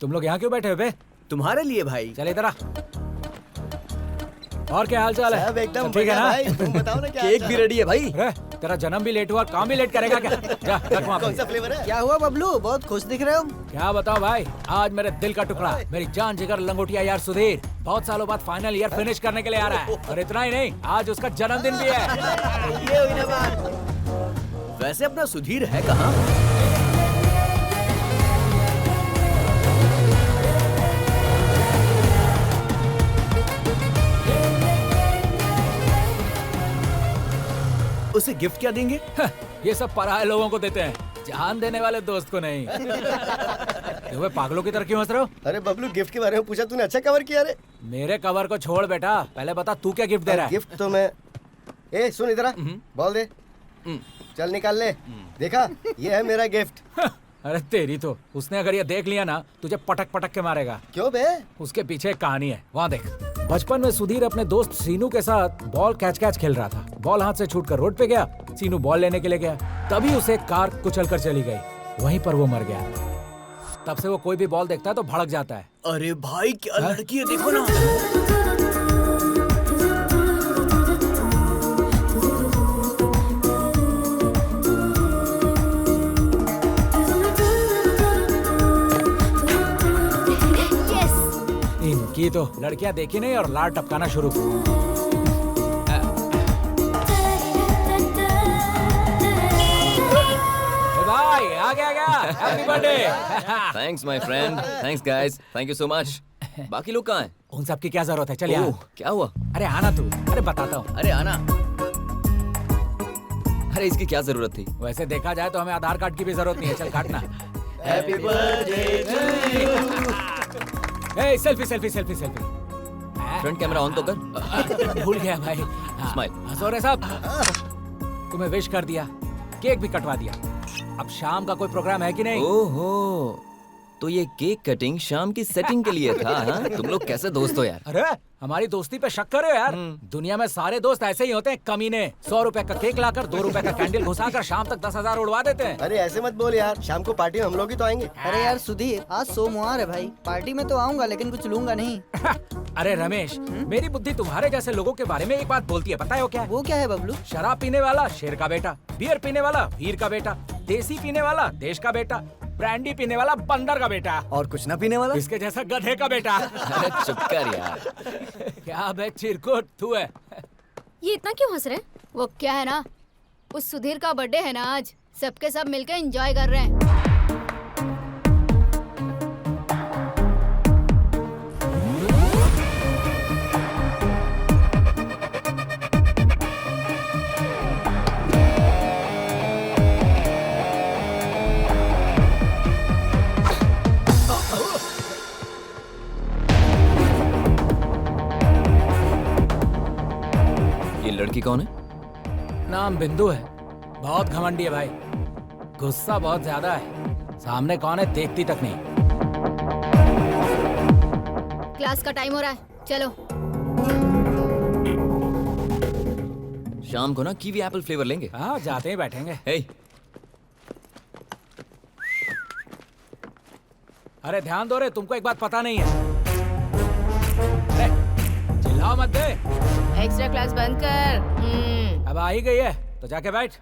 तुम लोग यहाँ क्यों बैठे हो बे? तुम्हारे लिए भाई। चल इधर आ। और क्या हाल चाल है? सब एकदम सब ठीक है बढ़िया ना? भाई, तुम बताओ ना क्या केक भी रेडी है भाई। अरे तेरा जन्म भी लेट हुआ, काम भी लेट करेगा क्या? जा रख वहाँ कौन पे। सा फ्लेवर है? क्या हुआ बबलू, बहुत खुश दिख रहे हो। क्या बताओ भाई, आज मेरे दिल का टुकड़ा, मेरी जान जिगर लंगोटिया यार सुधीर बहुत सालों बाद फाइनल ईयर फिनिश करने के लिए आ रहा है। और इतना ही नहीं, आज उसका जन्मदिन भी है। ये हुई ना बात। वैसे अपना सुधीर है कहाँ? उसे गिफ्ट क्या देंगे? ये सब पराये लोगों को देते हैं, जान देने वाले दोस्त को नहीं। तुम्हें पागलों की तरह क्यों हंस रहे हो? अरे बबलू, गिफ्ट के बारे में पूछा तूने, अच्छा कवर किया रे। मेरे कवर को छोड़ बेटा, पहले बता तू क्या गिफ्ट दे रहा है? गिफ्ट तो मैं, ए सुन इधर आ, बॉल दे, चल निकाल ले। देखा, ये है मेरा गिफ्ट। अरे तेरी तो, उसने अगर ये देख लिया ना तुझे पटक पटक के मारेगा। क्यों बे? उसके पीछे एक कहानी है, वहाँ देख। बचपन में सुधीर अपने दोस्त सीनू के साथ बॉल कैच खेल रहा था। बॉल हाथ से छूटकर रोड पे गया, सीनू बॉल लेने के लिए गया, तभी उसे कार कुचल कर चली गई। वहीं पर वो मर गया। तब से वो कोई भी बॉल देखता है तो भड़क जाता है। अरे भाई क्या लड़की है, देखो ना। इनकी तो लड़कियां देखी नहीं और लार टपकाना शुरू। भाई आ गया happy birthday. Thanks my friend, thanks guys, thank you so much. बाकी लोग कहाँ हैं? उन सब की क्या जरूरत है, चल यार। ओह, क्या हुआ? अरे आना तू, अरे बताता हूँ। अरे आना। अरे इसकी क्या जरूरत थी? वैसे देखा जाए तो हमें आधार कार्ड की भी जरूरत नहीं है, चल काटना। Happy birthday to you. A selfie selfie selfie selfie. Front camera on तो कर। भूल गया भाई। हाँ, स्माइल। हंसो रे साहब। तुम्हें विश कर दिया, केक भी कटवा दिया। अब शाम का कोई प्रोग्राम है कि नहीं? ओहो, तो ये केक कटिंग शाम की सेटिंग के लिए था, हाँ? तुम लोग कैसे दोस्त हो यार? अरे हमारी दोस्ती पे शक करो यार। दुनिया में सारे दोस्त ऐसे ही होते हैं, कमीने। 100 रुपए का केक लाकर 2 रुपए का कैंडल घुसाकर शाम तक 10,000 उड़वा देते हैं। अरे ऐसे मत बोल यार, शाम को पार्टी में हम लोग ही तो आएंगे। अरे यार सुधीर, आज सोमवार है भाई, पार्टी में तो आऊंगा लेकिन कुछ लूंगा नहीं। अरे रमेश, मेरी बुद्धि तुम्हारे जैसे लोगों के बारे में एक बात बोलती है, पता है वो क्या है? वो क्या है बबलू? शराब पीने वाला शेर का बेटा, बियर पीने वाला वीर का बेटा, देसी पीने वाला देश का बेटा, ब्रांडी पीने वाला बंदर का बेटा, और कुछ ना पीने वाला? इसके जैसा गधे का बेटा। अरे चुप कर यार। क्या बे चिरकुट तू है? ये इतना क्यों हंस रहे हैं? वो क्या है ना, उस सुधीर का बर्थडे है ना आज, सबके सब मिलकर एंजॉय कर रहे हैं। ये लड़की कौन है? नाम बिंदु है, बहुत घमंडी है भाई, गुस्सा बहुत ज्यादा है, सामने कौन है देखती तक नहीं। क्लास का टाइम हो रहा है, चलो। शाम को ना कीवी एप्पल फ्लेवर लेंगे। हाँ जाते ही बैठेंगे। हे, अरे ध्यान दो रे, तुमको एक बात पता नहीं है। अरे चिल्लाओ मत दे। एक्स्ट्रा क्लास बंद कर। अब आ ही गई है तो जाके बैठ।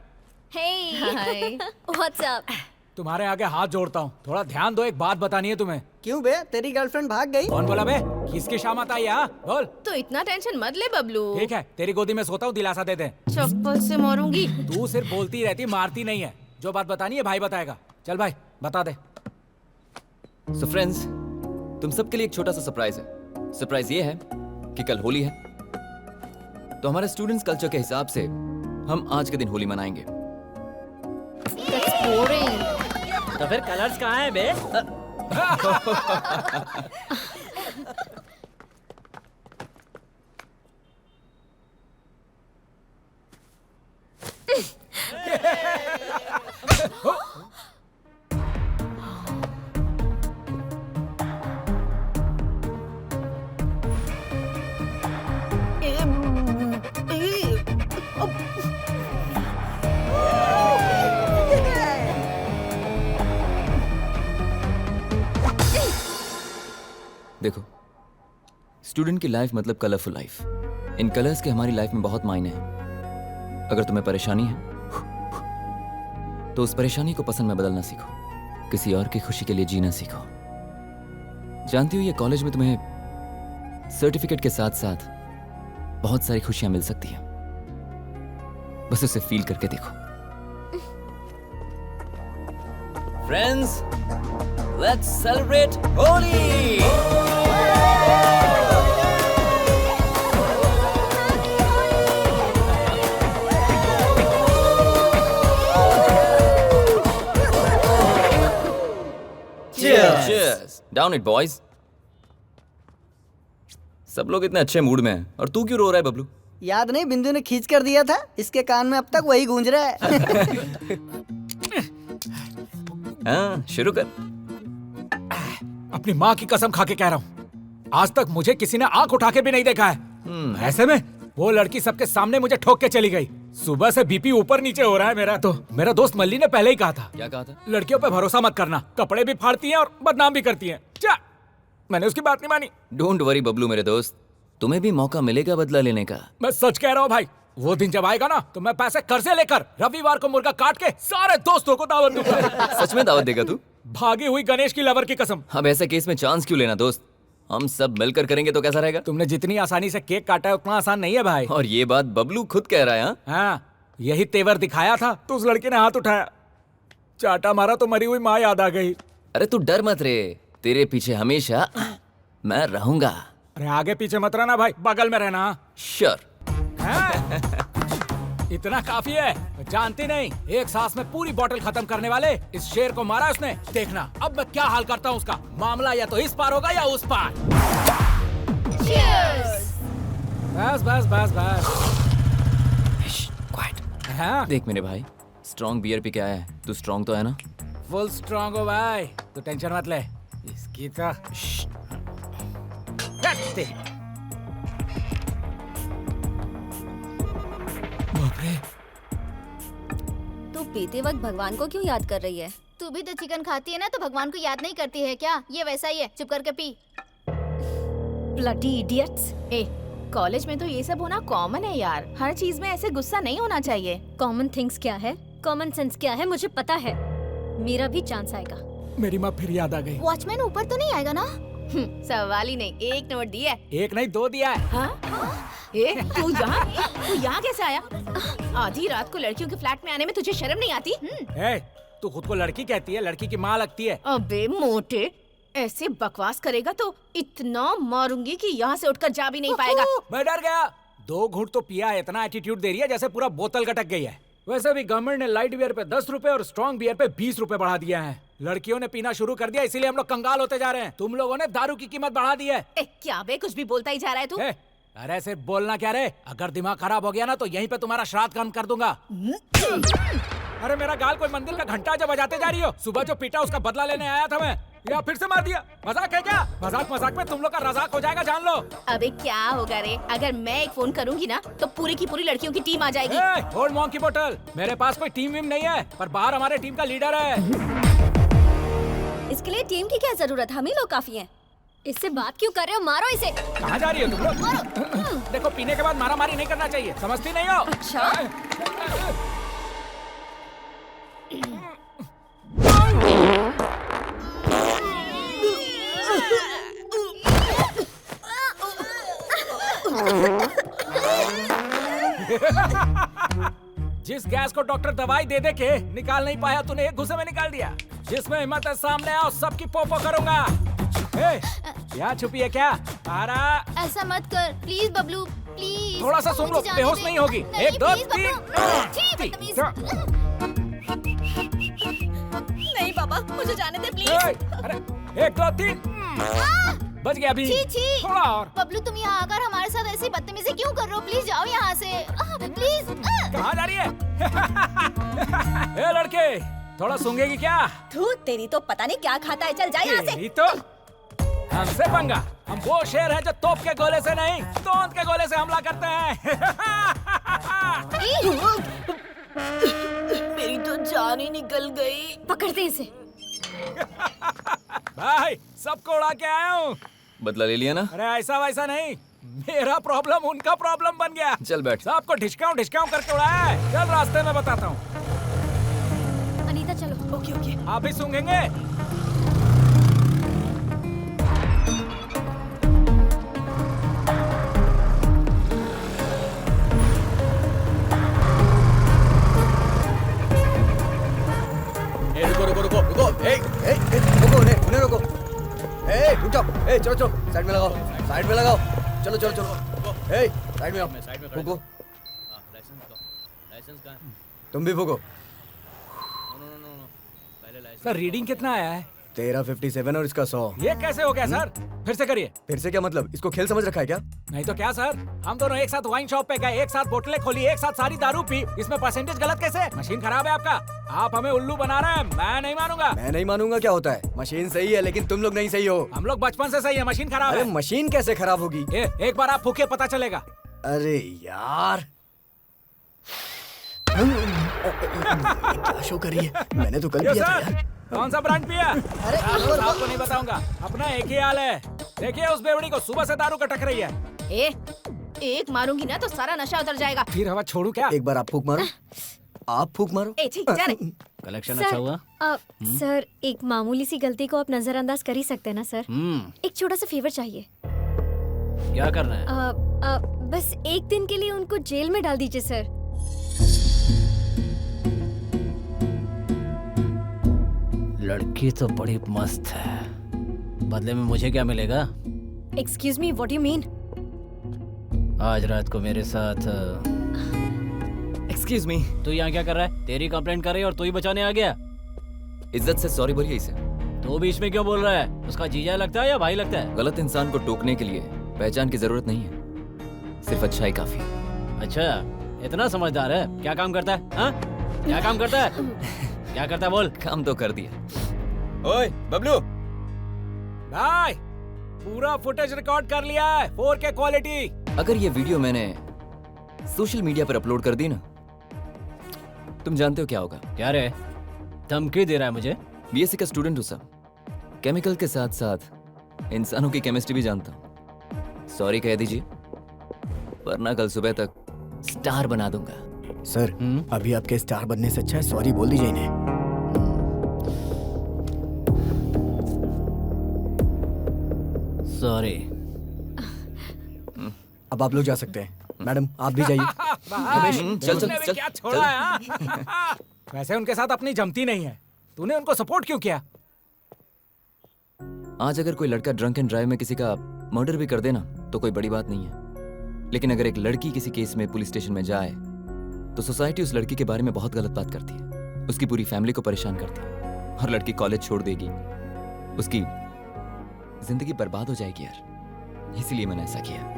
Hi what's up. तुम्हारे आगे हाथ जोड़ता हूँ, थोड़ा ध्यान दो, एक बात बतानी है तुम्हें। क्यों बे, तेरी गर्लफ्रेंड भाग गई? कौन बोला बे? किसकी शामत आई है? हाँ? बोल। तो इतना टेंशन मत ले बबलू। ठीक है, तेरी गोदी में सोता हूँ, दिलासा दे दे। चप्पल से मारूंगी। तू सिर्फ बोलती रहती, मारती नहीं है। जो बात बतानी है भाई बताएगा। चल भाई बता दे। सो फ्रेंड्स, तुम सबके लिए एक छोटा सा सरप्राइज है। सरप्राइज ये है कि कल होली है, तो हमारे स्टूडेंट्स कल्चर के हिसाब से हम आज के दिन होली मनाएंगे। That's boring. तो फिर कलर्स कहाँ हैं बे? देखो, स्टूडेंट की लाइफ मतलब कलरफुल लाइफ। इन कलर्स के हमारी लाइफ में बहुत मायने हैं। अगर तुम्हें परेशानी है तो उस परेशानी को पसंद में बदलना सीखो, किसी और की खुशी के लिए जीना सीखो। जानती हो, ये कॉलेज में तुम्हें सर्टिफिकेट के साथ साथ बहुत सारी खुशियां मिल सकती हैं, बस उसे फील करके देखो। Friends, let's celebrate Holi. Cheers! Down it, boys. सब लोग इतने अच्छे मूड में हैं और तू क्यों रो रहा है बबलू? याद नहीं, बिंदु ने खींच कर दिया था, इसके कान में अब तक वही गूंज रहा है। हाँ, शुरू कर। अपनी माँ की कसम खा के कह रहा हूँ, आज तक मुझे किसी ने आंख उठा के भी नहीं देखा है। ऐसे में वो लड़की सबके सामने मुझे ठोक के चली गई। सुबह से बीपी ऊपर नीचे हो रहा है मेरा। तो मेरा दोस्त मल्ली ने पहले ही कहा था, क्या कहा था? लड़कियों पे भरोसा मत करना, कपड़े भी फाड़ती हैं और बदनाम भी करती हैं। क्या? मैंने उसकी बात नहीं मानी। डोंट वरी बबलू मेरे दोस्त, तुम्हें भी मौका मिलेगा बदला लेने का। मैं सच कह रहा हूँ भाई, वो दिन जब आएगा ना तो मैं पैसे कर्जे लेकर रविवार को मुर्गा काट के सारे दोस्तों को दावत दूंगा। सच में दावत देगा तू? भागी हुई गणेश की लवर की कसम। अब ऐसे केस में चांस क्यों लेना दोस्त, हम सब मिलकर करेंगे तो कैसा रहेगा? तुमने जितनी आसानी से केक काटा है उतना आसान नहीं है भाई। और ये बात बबलू खुद कह रहा है। हाँ? हाँ, यही तेवर दिखाया था तो उस लड़के ने हाथ उठाया, चाटा मारा तो मरी हुई माँ याद आ गई। अरे तू डर मत रे, तेरे पीछे हमेशा मैं रहूंगा। अरे आगे पीछे मत रहना भाई, बगल में रहना। श्योर। इतना काफी है, जानती नहीं, एक सांस में पूरी बोतल खत्म करने वाले इस शेर को मारा उसने। देखना अब मैं क्या हाल करता हूँ उसका। मामला या तो इस पार होगा या उस पार। बस बस बस बस। क्वाइट। हाँ? देख मेरे भाई, स्ट्रॉन्ग बियर पी के आया है, तू स्ट्रॉन्ग तो है ना? फुल स्ट्रॉन्ग हो भाई, तो टेंशन मत ले। इसकी तो तू पीते वक्त भगवान को क्यों याद कर रही है? तू भी तो चिकन खाती है ना, तो भगवान को याद नहीं करती है क्या? ये वैसा ही है, चुप करके पी। Bloody idiots. ए, कॉलेज में तो ये सब होना कॉमन है यार, हर चीज में ऐसे गुस्सा नहीं होना चाहिए। कॉमन थिंग्स क्या है, कॉमन सेंस क्या है, मुझे पता है। मेरा भी चांस आएगा। मेरी माँ फिर याद आ गई। वॉचमैन ऊपर तो नहीं आएगा ना? सवाल ही नहीं, एक नोट दिया है। एक नहीं दो दिया है। हाँ? तू यहाँ कैसे आया? आधी रात को लड़कियों के फ्लैट में आने में तुझे शर्म नहीं आती? तू खुद को लड़की कहती है, लड़की की माँ लगती है। अबे मोटे, ऐसे बकवास करेगा तो इतना मारूंगी कि यहाँ से उठकर जा भी नहीं पाएगा। मैं डर गया। 2 घूंट तो पिया है, इतना एटीट्यूड दे रही है जैसे पूरा बोतल गटक गई है। वैसे भी गवर्नमेंट ने लाइट बियर पे 10 रुपए और स्ट्रॉन्ग बियर पे 20 रुपए बढ़ा दिया है। लड़कियों ने पीना शुरू कर दिया, इसीलिए हम लोग कंगाल होते जा रहे हैं। तुम लोगों ने दारू की कीमत बढ़ा दी है। क्या बे, कुछ भी बोलता ही जा रहा है तू। अरे सिर्फ बोलना क्या रे, अगर दिमाग खराब हो गया ना तो यहीं पे तुम्हारा श्राद्ध कर्म कर दूंगा। अरे मेरा गाल कोई मंदिर का घंटा जब बजाते जा रही हो। सुबह जो पीटा उसका बदला लेने आया था मैं, या फिर से मार दिया। मजाक है क्या? मजाक मजाक में तुम लोग का रजाक हो जाएगा, जान लो। अबे क्या होगा रे, अगर मैं एक फोन करूंगी ना तो पूरी की पूरी लड़कियों की टीम आ जाएगी। होल्ड मॉन्ग की बोतल, मेरे पास कोई टीम वीम नहीं है, पर बाहर हमारे टीम का लीडर है। इसके लिए टीम की क्या जरूरत, हम ही लोग काफी हैं। इससे बात क्यों कर रहे हो? मारो इसे। कहाँ जा रही हो तुम लोग? देखो, पीने के बाद मारा मारी नहीं करना चाहिए, समझती नहीं हो? अच्छा। जिस गैस को डॉक्टर दवाई दे दे के निकाल नहीं पाया, तूने एक घुसे में निकाल दिया। जिसमें हिम्मत है सामने आओ, सबकी पोपो करूंगा। क्या छुपी है क्या? आरा, ऐसा मत कर प्लीज बबलू, प्लीज। थोड़ा सा सुन लो, बेहोश नहीं होगी। 1 2 3। नहीं बाबा, मुझे जाने दे प्लीज। अरे 1 2 3 बच गया अभी। थोड़ा और। बबलू, तुम यहाँ आकर हमारे साथ ऐसी बदतमीजी क्यों कर रहे हो? प्लीज जाओ यहाँ से, प्लीज। कहाँ जा रही है? ए लड़के, थोड़ा सूंघेगी क्या? तू, तेरी तो पता नहीं क्या खाता है, चल जा यहाँ से। यही तो हमसे पंगा। हम वो शेर हैं जो तोप के गोले से नहीं, तोंद के गोले से हमला करते हैं। मेरी तो जान ही निकल गई। पकड़ते इसे। भाई, सबको उड़ा के आया हूँ। बदला ले लिया ना? अरे ऐसा वैसा नहीं, मेरा प्रॉब्लम उनका प्रॉब्लम बन गया। चल बैठ। सबको ढिचकाऊं करके उड़ाया है। चल रास्ते में बताता हूँ। अनीता चलो। Okay okay. आप भी सूंघेंगे? रुको रुको रुको रुको, रुको, उन्हें रुको। रुक जाओ, चलो चलो, साइड में लगाओ, साइड में लगाओ, चलो चलो चलो, साइड में आओ, रुको, तुम भी भूगो। सर रीडिंग कितना आया है? तेरा 57 और इसका 100। ये कैसे हो गया सर? फिर से करिए। फिर से क्या मतलब? इसको खेल समझ रखा है क्या? नहीं तो क्या सर, हम दोनों एक साथ वाइन शॉप पे गए, एक साथ बोतलें खोली, एक साथ सारी दारू पी, इसमें परसेंटेज गलत कैसे? मशीन खराब है आपका, आप हमें उल्लू बना रहे हैं, मैं नहीं मानूंगा। मैं नहीं मानूंगा क्या होता है? मशीन सही है लेकिन तुम लोग नहीं सही हो। हम लोग बचपन से सही है, मशीन खराब अरे है। मशीन कैसे खराब होगी? एक बार आप फूके पता चलेगा। अरे यार क्या शो करी है? मैंने तो कल ये किया था सर, यार। कौन सा ब्रांड पिया? अरे आपको नहीं बताऊंगा, अपना एक ही हाल है। देखिए उस बेवड़ी को सुबह से दारू कटक रही है। ए, एक मारूंगी ना तो सारा नशा उतर जाएगा। फिर हवा छोड़ू क्या? एक बार आप फूक मारो, आप फूक मारो। ए ठीक जा रे। कलेक्शन अच्छा हुआ? सर एक मामूली सी गलती को आप नजरअंदाज कर ही सकते हैं ना सर। एक छोटा सा फेवर चाहिए। क्या करना है? बस एक दिन के लिए उनको जेल में डाल दीजिए सर। लड़की तो बड़ी मस्त है, बदले में मुझे क्या मिलेगा? Excuse me, what you mean? आज रात को मेरे साथ। Excuse me. तू यहाँ क्या कर रहा है? तेरी कंप्लेंट कर रही है और तू ही बचाने आ गया। इज्जत से सॉरी बोलिए इसे। तू बीच में क्यों बोल रहा है? उसका जीजा लगता है या भाई लगता है? गलत इंसान को टोकने के लिए पहचान की जरूरत नहीं है, सिर्फ अच्छाई काफी है। अच्छा, इतना समझदार है? क्या काम करता है? हाँ? क्या काम करता है? क्या करता है बोल? काम तो कर दिया। ओए बबलू, भाई पूरा फुटेज रिकॉर्ड कर लिया है, 4K क्वालिटी। अगर ये वीडियो मैंने सोशल मीडिया पर अपलोड कर दी ना, तुम जानते हो क्या होगा? क्या रे, धमकी दे रहा है मुझे? बीएससी का स्टूडेंट हूँ सर, केमिकल के साथ साथ इंसानों की केमिस्ट्री भी जानता हूँ। सॉरी कह दीजिए, वरना कल सुबह तक स्टार बना दूंगा। सर अभी आपके स्टार बनने से अच्छा है सॉरी बोल दीजिए इन्हें। सॉरी। अब आप लोग जा सकते हैं। मैडम आप भी जाइए। भाई, चल, तूने भी चल, क्या चल, छोड़ा है? हाँ? वैसे उनके साथ अपनी जमती नहीं है, तूने उनको सपोर्ट क्यों किया? आज अगर कोई लड़का ड्रंक एंड ड्राइव में किसी का मर्डर भी कर देना तो कोई बड़ी बात नहीं है, लेकिन अगर एक लड़की किसी केस में पुलिस स्टेशन में जाए तो सोसाइटी उस लड़की के बारे में बहुत गलत बात करती है, उसकी पूरी फैमिली को परेशान करती है और लड़की कॉलेज छोड़ देगी, उसकी जिंदगी बर्बाद हो जाएगी यार। इसीलिए मैंने ऐसा किया।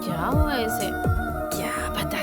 क्या हुआ इसे? क्या पता।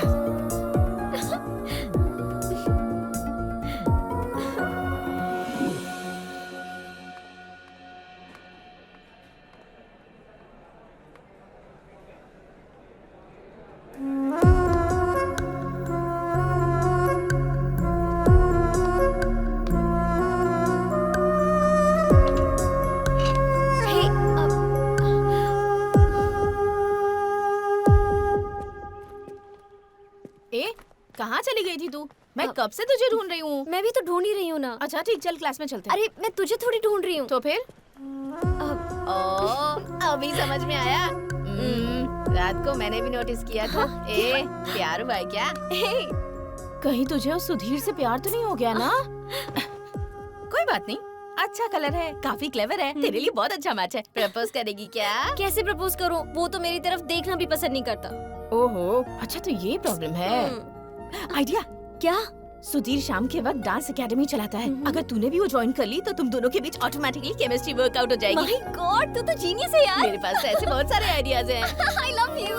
हे, ए, कहाँ चली गई थी तू? मैं कब से तुझे ढूंढ रही हूँ। मैं भी तो ढूंढ ही रही हूँ ना। अच्छा ठीक, चल क्लास में चलते हैं। अरे मैं तुझे थोड़ी ढूंढ रही हूँ। तो फिर? अब- ओ, अभी समझ में आया। रात को मैंने भी नोटिस किया था। ए, प्यार हुआ है क्या? हे, कहीं तुझे उस सुधीर से प्यार तो नहीं हो गया ना? कोई बात नहीं, अच्छा कलर है, काफी क्लेवर है, तेरे लिए बहुत अच्छा मैच है। प्रपोज करेगी क्या? कैसे प्रपोज करूँ? वो तो मेरी तरफ देखना भी पसंद नहीं करता। ओहो, अच्छा तो ये प्रॉब्लम है। आइडिया, क्या? सुधीर शाम के वक्त डांस एकेडमी चलाता है। अगर तूने भी वो ज्वाइन कर ली तो तुम दोनों के बीच ऑटोमेटिकली केमिस्ट्री वर्कआउट हो जाएगी। माय गॉड, तू तो जीनियस है यार। मेरे पास तो ऐसे बहुत सारे आइडियाज हैं। आई love you.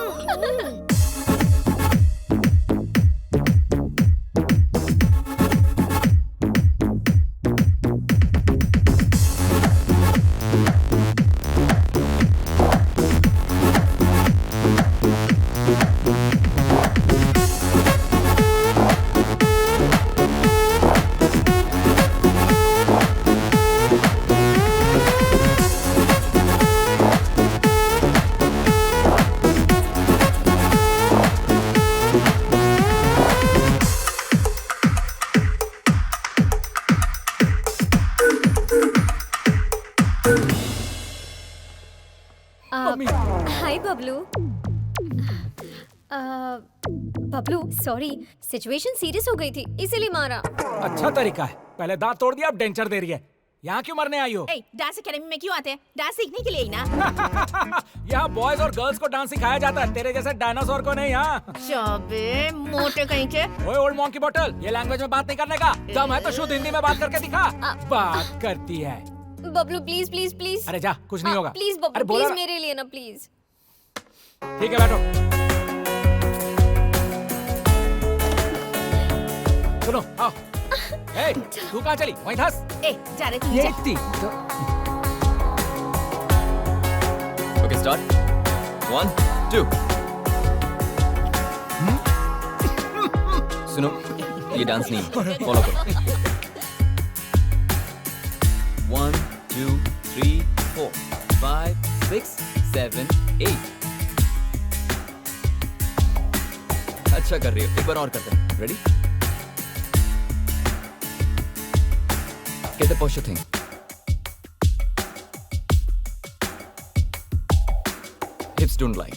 Hi Bablu. Bablu sorry, situation serious हो गई थी इसीलिए मारा। अच्छा तरीका है, पहले दांत तोड़ दिया अब डेंचर दे रही है। यहाँ क्यों मरने आई हो? ए, डांस एकेडमी में क्यों आते हैं? डांस सीखने के लिए ही ना। यहाँ बॉयज और गर्ल्स को डांस सिखाया जाता है, तेरे जैसे डायनासोर को नहीं। यहाँ चाबे मोटे कहीं के। ओए ओल्ड मॉन्क की बोतल, ये लैंग्वेज में बात नहीं करने का। दम है तो शुद्ध हिंदी में बात करके दिखा। बात करती है। Bablu please please please. अरे जा, कुछ नहीं होगा। प्लीज अरे बबलू बोला प्लीज ना। मेरे लिए ना प्लीज। ठीक है बैठो। सुनो आओ। ए, तू कहाँ चली? वहीं धस। ए, जा रे तू ये जा। थी तो... ओके स्टार्ट 1 2। सुनो, ये डांस नहीं, फॉलो करो। 1 2 3 4 5 6 7 8। अच्छा कर रही हो, एक बार और करते हैं। Ready? Get the posture thing. Hips don't lie.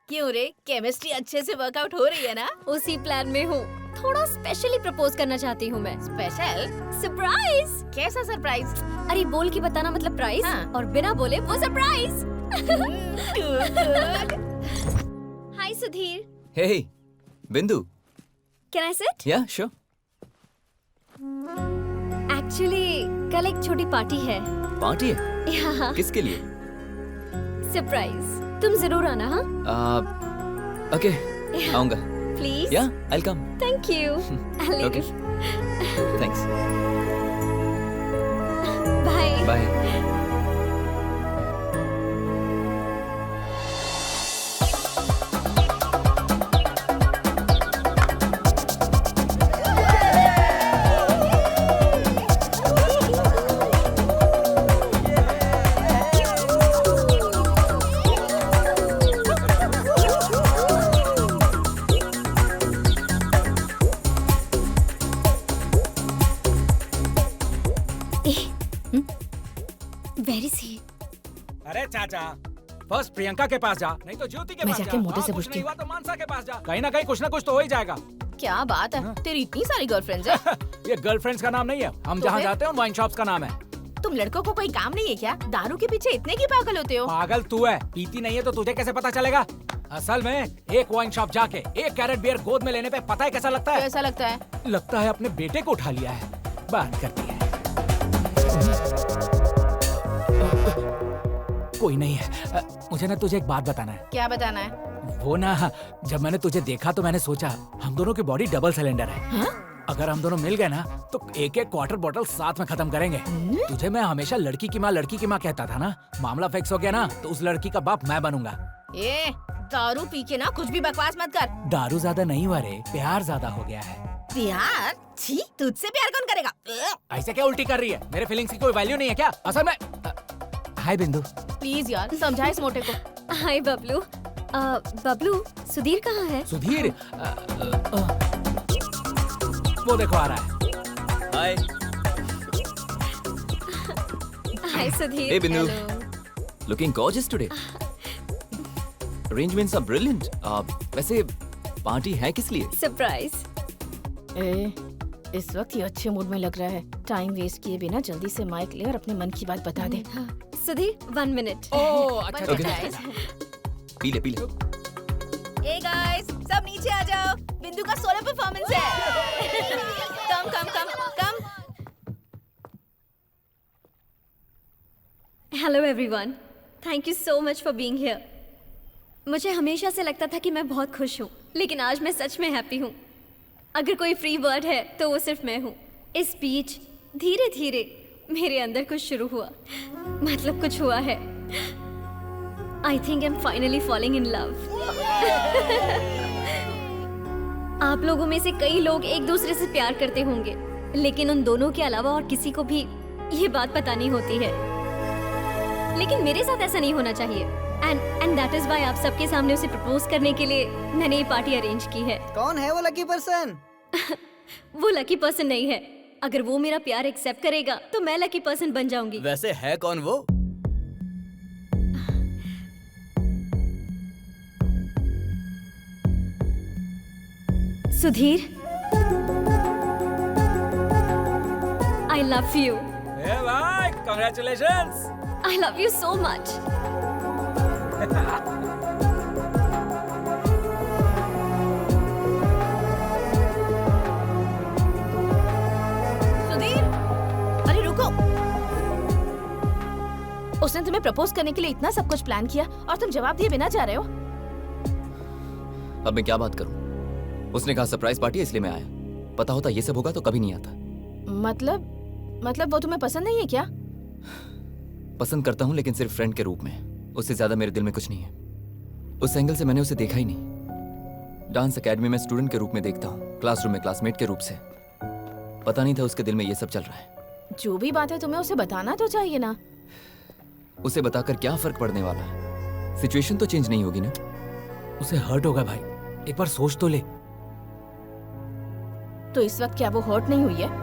क्यों रे, केमिस्ट्री अच्छे से वर्कआउट हो रही है ना? उसी प्लान में हूँ। थोड़ा स्पेशली प्रपोज करना चाहती हूँ मैं। स्पेशल? सरप्राइज। कैसा सरप्राइज? अरे बोल के बताना मतलब प्राइस, हाँ। और बिना बोले वो surprise. Hi Sudhir, Hey, Bindu. Can I sit? Yeah, sure. Actually कल एक छोटी पार्टी है। पार्टी है? यहाँ किसके लिए? सरप्राइज, तुम जरूर आना। हाँ Okay, आऊंगा। Please. Yeah, I'll come. Thank you. Okay. Thanks. Bye. Bye. वेरी सी। अरे चाचा, फर्स्ट प्रियंका के पास जा, नहीं तो ज्योति के मैं पास जाके जा। मोटे वहाँ से कुछ पूछती नहीं हूँ। हुआ तो मानसा के पास जा। कहीं ना कहीं कुछ ना कुछ तो हो ही जाएगा। क्या बात है, तेरी इतनी सारी गर्लफ्रेंड्स है। ये गर्लफ्रेंड्स का नाम नहीं है, हम तो जहाँ फिर? जाते हैं वाइन शॉप्स का नाम है। तुम लड़कों को कोई काम नहीं है क्या? दारू के पीछे इतने की पागल होते हो? पागल तू है, पीती नहीं है तो तुझे कैसे पता चलेगा? असल में एक वाइन शॉप जाके 1 कैरेट बियर गोद में लेने पे पता है कैसा लगता है? कैसा लगता है? लगता है अपने बेटे को उठा लिया है। बात करती है। कोई नहीं है। मुझे ना तुझे एक बात बताना है। क्या बताना है? वो ना, जब मैंने तुझे देखा तो मैंने सोचा हम दोनों की बॉडी डबल सिलेंडर है। हाँ? अगर हम दोनों मिल गए ना तो एक एक क्वार्टर बॉटल साथ में खत्म करेंगे। तुझे मैं हमेशा लड़की की माँ कहता था ना, मामला फिक्स हो गया ना तो उस लड़की का बाप मैं बनूंगा। ए, दारू पी के ना कुछ भी बकवास मत कर। दारू ज्यादा नहीं हुआ रे, प्यार ज्यादा हो गया है। प्यार? छी, तुझसे प्यार कौन करेगा? ऐसे क्या उल्टी कर रही है? मेरे फीलिंग्स की कोई वैल्यू नहीं है क्या? असल में हाय बिंदु। प्लीज यार, समझा इस मोटे को। हाय बबलू। बबलू, सुधीर कहाँ है? सुधीर वो देखो आ रहा है। Hi. हाय सुधीर। Hey, बिंदु। Hello. Looking gorgeous today. Arrangements are brilliant. वैसे पार्टी है किस लिए? सरप्राइज। ए, इस वक्त ये अच्छे मूड में लग रहा है। टाइम वेस्ट किए बिना जल्दी से माइक ले और अपने मन की बात बता दे। सुधीर 1 मिनट। ओह अच्छा Okay. पी ले। ए गाइस, सब नीचे आ जाओ। बिंदु का सोलो परफॉर्मेंस है। Come. Hello everyone, thank you so much for being here. मुझे हमेशा से लगता था कि मैं बहुत खुश हूँ, लेकिन आज मैं सच में हैप्पी हूँ। अगर कोई फ्री वर्ड है तो वो सिर्फ मैं हूँ। इस बीच धीरे धीरे मेरे अंदर कुछ शुरू हुआ, मतलब कुछ हुआ है। I think I am finally falling in love. आप लोगों में से कई लोग एक दूसरे से प्यार करते होंगे, लेकिन उन दोनों के अलावा और किसी को भी ये बात पता नहीं होती है। लेकिन मेरे साथ ऐसा नहीं होना चाहिए, एंड दैट इज व्हाई आप सबके सामने उसे प्रपोज करने के लिए मैंने ये पार्टी अरेंज की है। कौन है वो लकी पर्सन? वो लकी पर्सन नहीं है। अगर वो मेरा प्यार एक्सेप्ट करेगा तो मैं लकी पर्सन बन जाऊंगी। वैसे है कौन वो? Sudhir, I love you. ए भाई congratulations. I love you so much. Sudhir, अरे रुको। उसने तुम्हें प्रपोज करने के लिए इतना सब कुछ प्लान किया और तुम जवाब दिए बिना जा रहे हो। अब मैं क्या बात करूं? उसने कहा सरप्राइज पार्टी है इसलिए मैं आया। पता होता ये सब होगा तो कभी नहीं आता। मतलब वो तुम्हें पसंद नहीं है क्या? पसंद करता हूं लेकिन सिर्फ फ्रेंड के रूप में। उससे ज्यादा मेरे दिल में कुछ नहीं है। उस एंगल से मैंने उसे देखा ही नहीं। डांस एकेडमी में स्टूडेंट के रूप में देखता हूँ, क्लासरूम में क्लासमेट के रूप से। पता नहीं था उसके दिल में ये सब चल रहा है। जो भी बात है तुम्हें उसे बताना तो चाहिए ना। उसे बताकर क्या फर्क पड़ने वाला है? सिचुएशन तो चेंज नहीं होगी ना। उसे हर्ट होगा भाई, एक बार सोच तो ले। तो इस वक्त क्या वो हर्ट नहीं हुई है?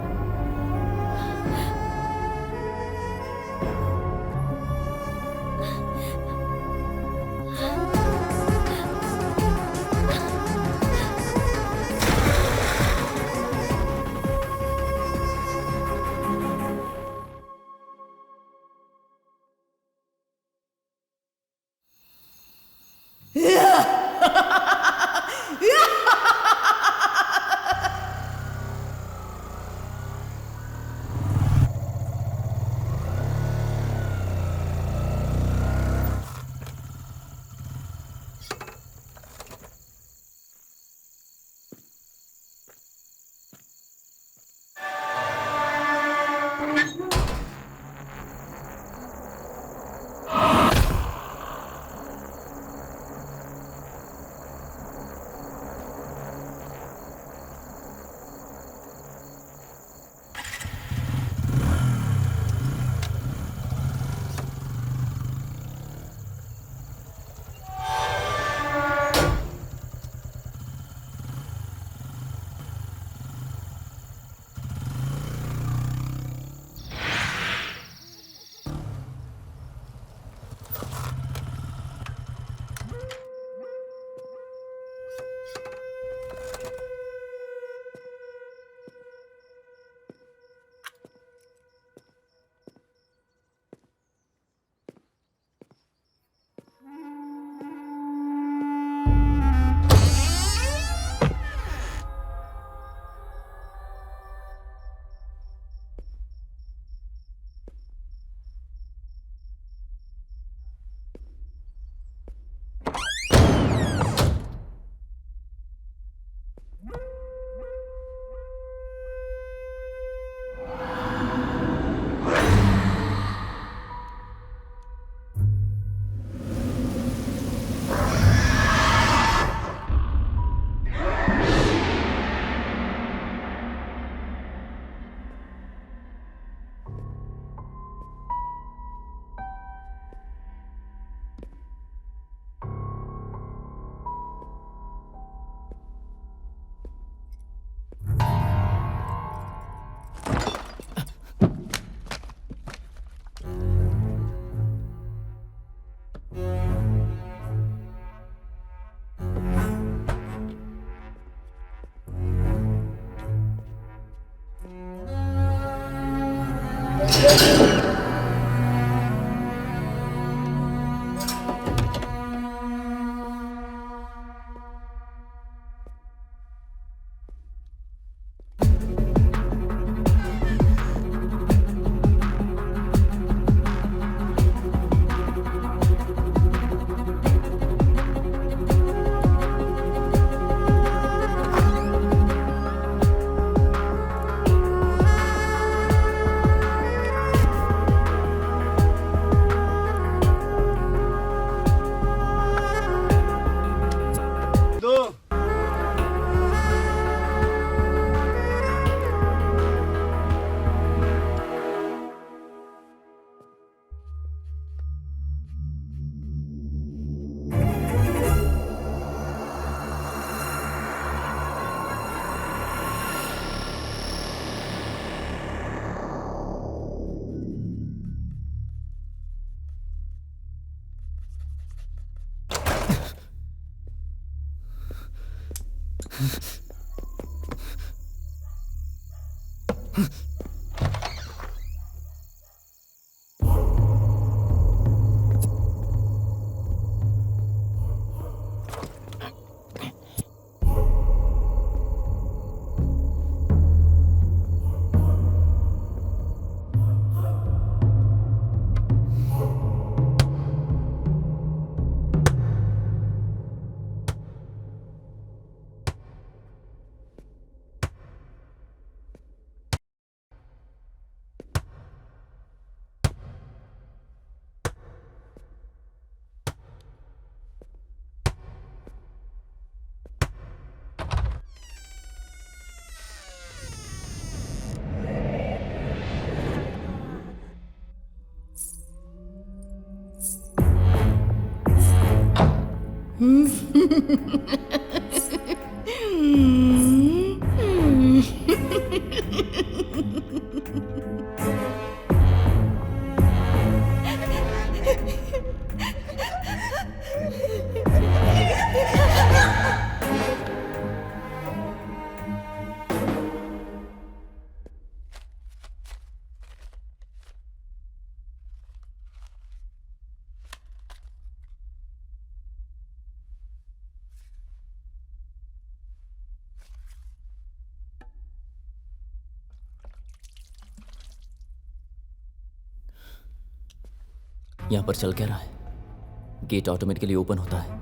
यहां पर चल क्या रहा है? गेट ऑटोमेटिकली ओपन होता है।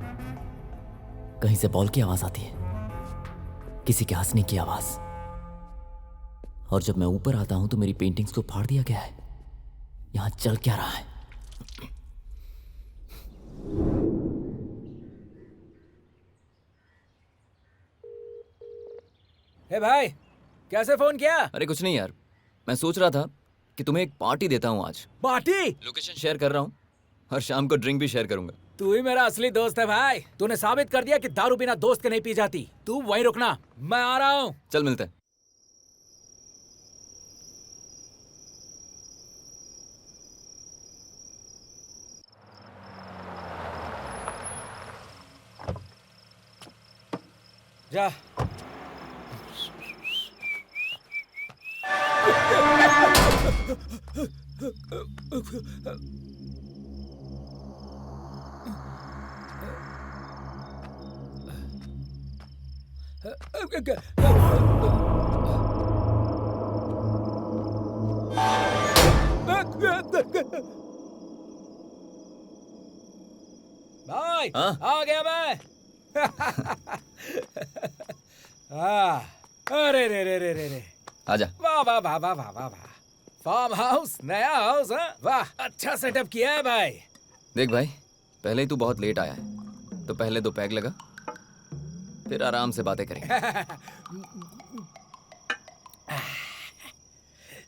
कहीं से बॉल की आवाज आती है, किसी के हंसने की आवाज। और जब मैं ऊपर आता हूं तो मेरी पेंटिंग्स को फाड़ दिया गया है। यहां चल क्या रहा है? हे भाई, कैसे फोन किया? अरे कुछ नहीं यार, मैं सोच रहा था कि तुम्हें एक पार्टी देता हूं आज। पार्टी? लोकेशन शेयर कर रहा हूं और शाम को ड्रिंक भी शेयर करूंगा। तू ही मेरा असली दोस्त है भाई। तूने साबित कर दिया कि दारू बिना दोस्त के नहीं पी जाती। तू वहीं रुकना, मैं आ रहा हूँ। चल मिलते हैं। जा। भाई, हाँ? आ गया मैं। अरे रे रे रे रे रे, आजा। वाह वाह वाह वाह वाह वाह वाह। फार्म हाउस, नया हाउस। हाँ वाह, अच्छा सेटअप किया है भाई। देख भाई, पहले ही तू बहुत लेट आया है, तो पहले 2 पैग लगा, फिर आराम से बातें करेंगे।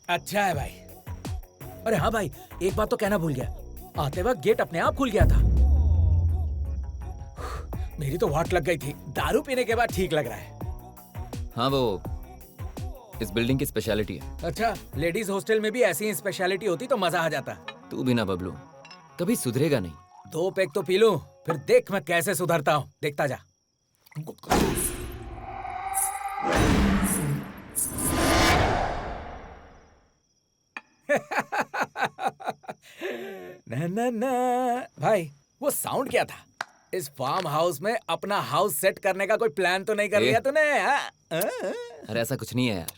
अच्छा है भाई। अरे हाँ भाई, एक बात तो कहना भूल गया। आते वक्त गेट अपने आप खुल गया था। मेरी तो वाट लग गई थी। दारू पीने के बाद ठीक लग रहा है। हाँ, वो इस बिल्डिंग की स्पेशलिटी है। अच्छा, लेडीज हॉस्टल में भी ऐसी ही स्पेशलिटी होती तो मजा आ जाता। तू भी ना बबलू, कभी सुधरेगा नहीं। 2 पैग तो पी लूं, फिर देख मैं कैसे सुधरता हूँ। देखता जा। न न न भाई वो साउंड क्या था? इस फार्म हाउस में अपना हाउस सेट करने का कोई प्लान तो नहीं कर लिया तूने? अरे ऐसा कुछ नहीं है यार।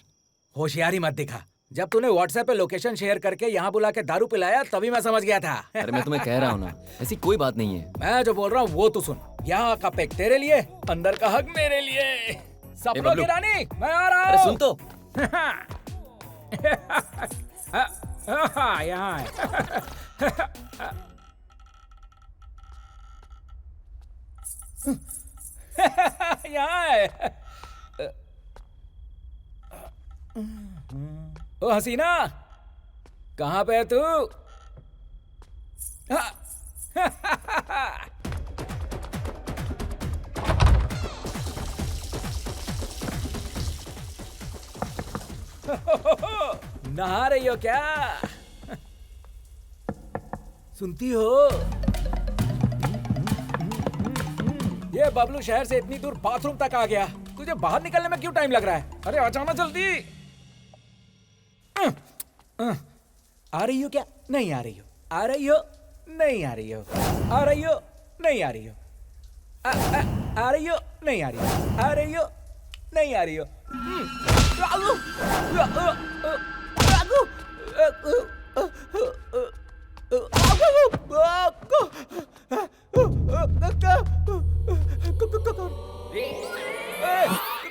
होशियारी मत दिखा। जब तूने व्हाट्सएप पे लोकेशन शेयर करके यहाँ बुला के दारू पिलाया तभी मैं समझ गया था। अरे मैं तुम्हें कह रहा हूँ ना, ऐसी कोई बात नहीं है। मैं जो बोल रहा हूँ वो तू सुन। यहाँ का पेक तेरे लिए, अंदर का हक मेरे लिए। सपनों बबलू। की रानी, मैं आ रहा अरे हूँ। सुन तो। यहाँ है। यहाँ है। ओ हसीना, कहाँ पे है तू? नहा रही हो क्या? सुनती हो? ये बबलू शहर से इतनी दूर बाथरूम तक आ गया, तुझे बाहर निकलने में क्यों टाइम लग रहा है? अरे आ जाना जल्दी। आ रही हो क्या? नहीं आ रही हो? आ रही हो? नहीं आ रही हो? आ रही हो? नहीं आ रही हो? आ रही हो? नहीं आ रही हो? आ रही हो? नहीं आ रही हो?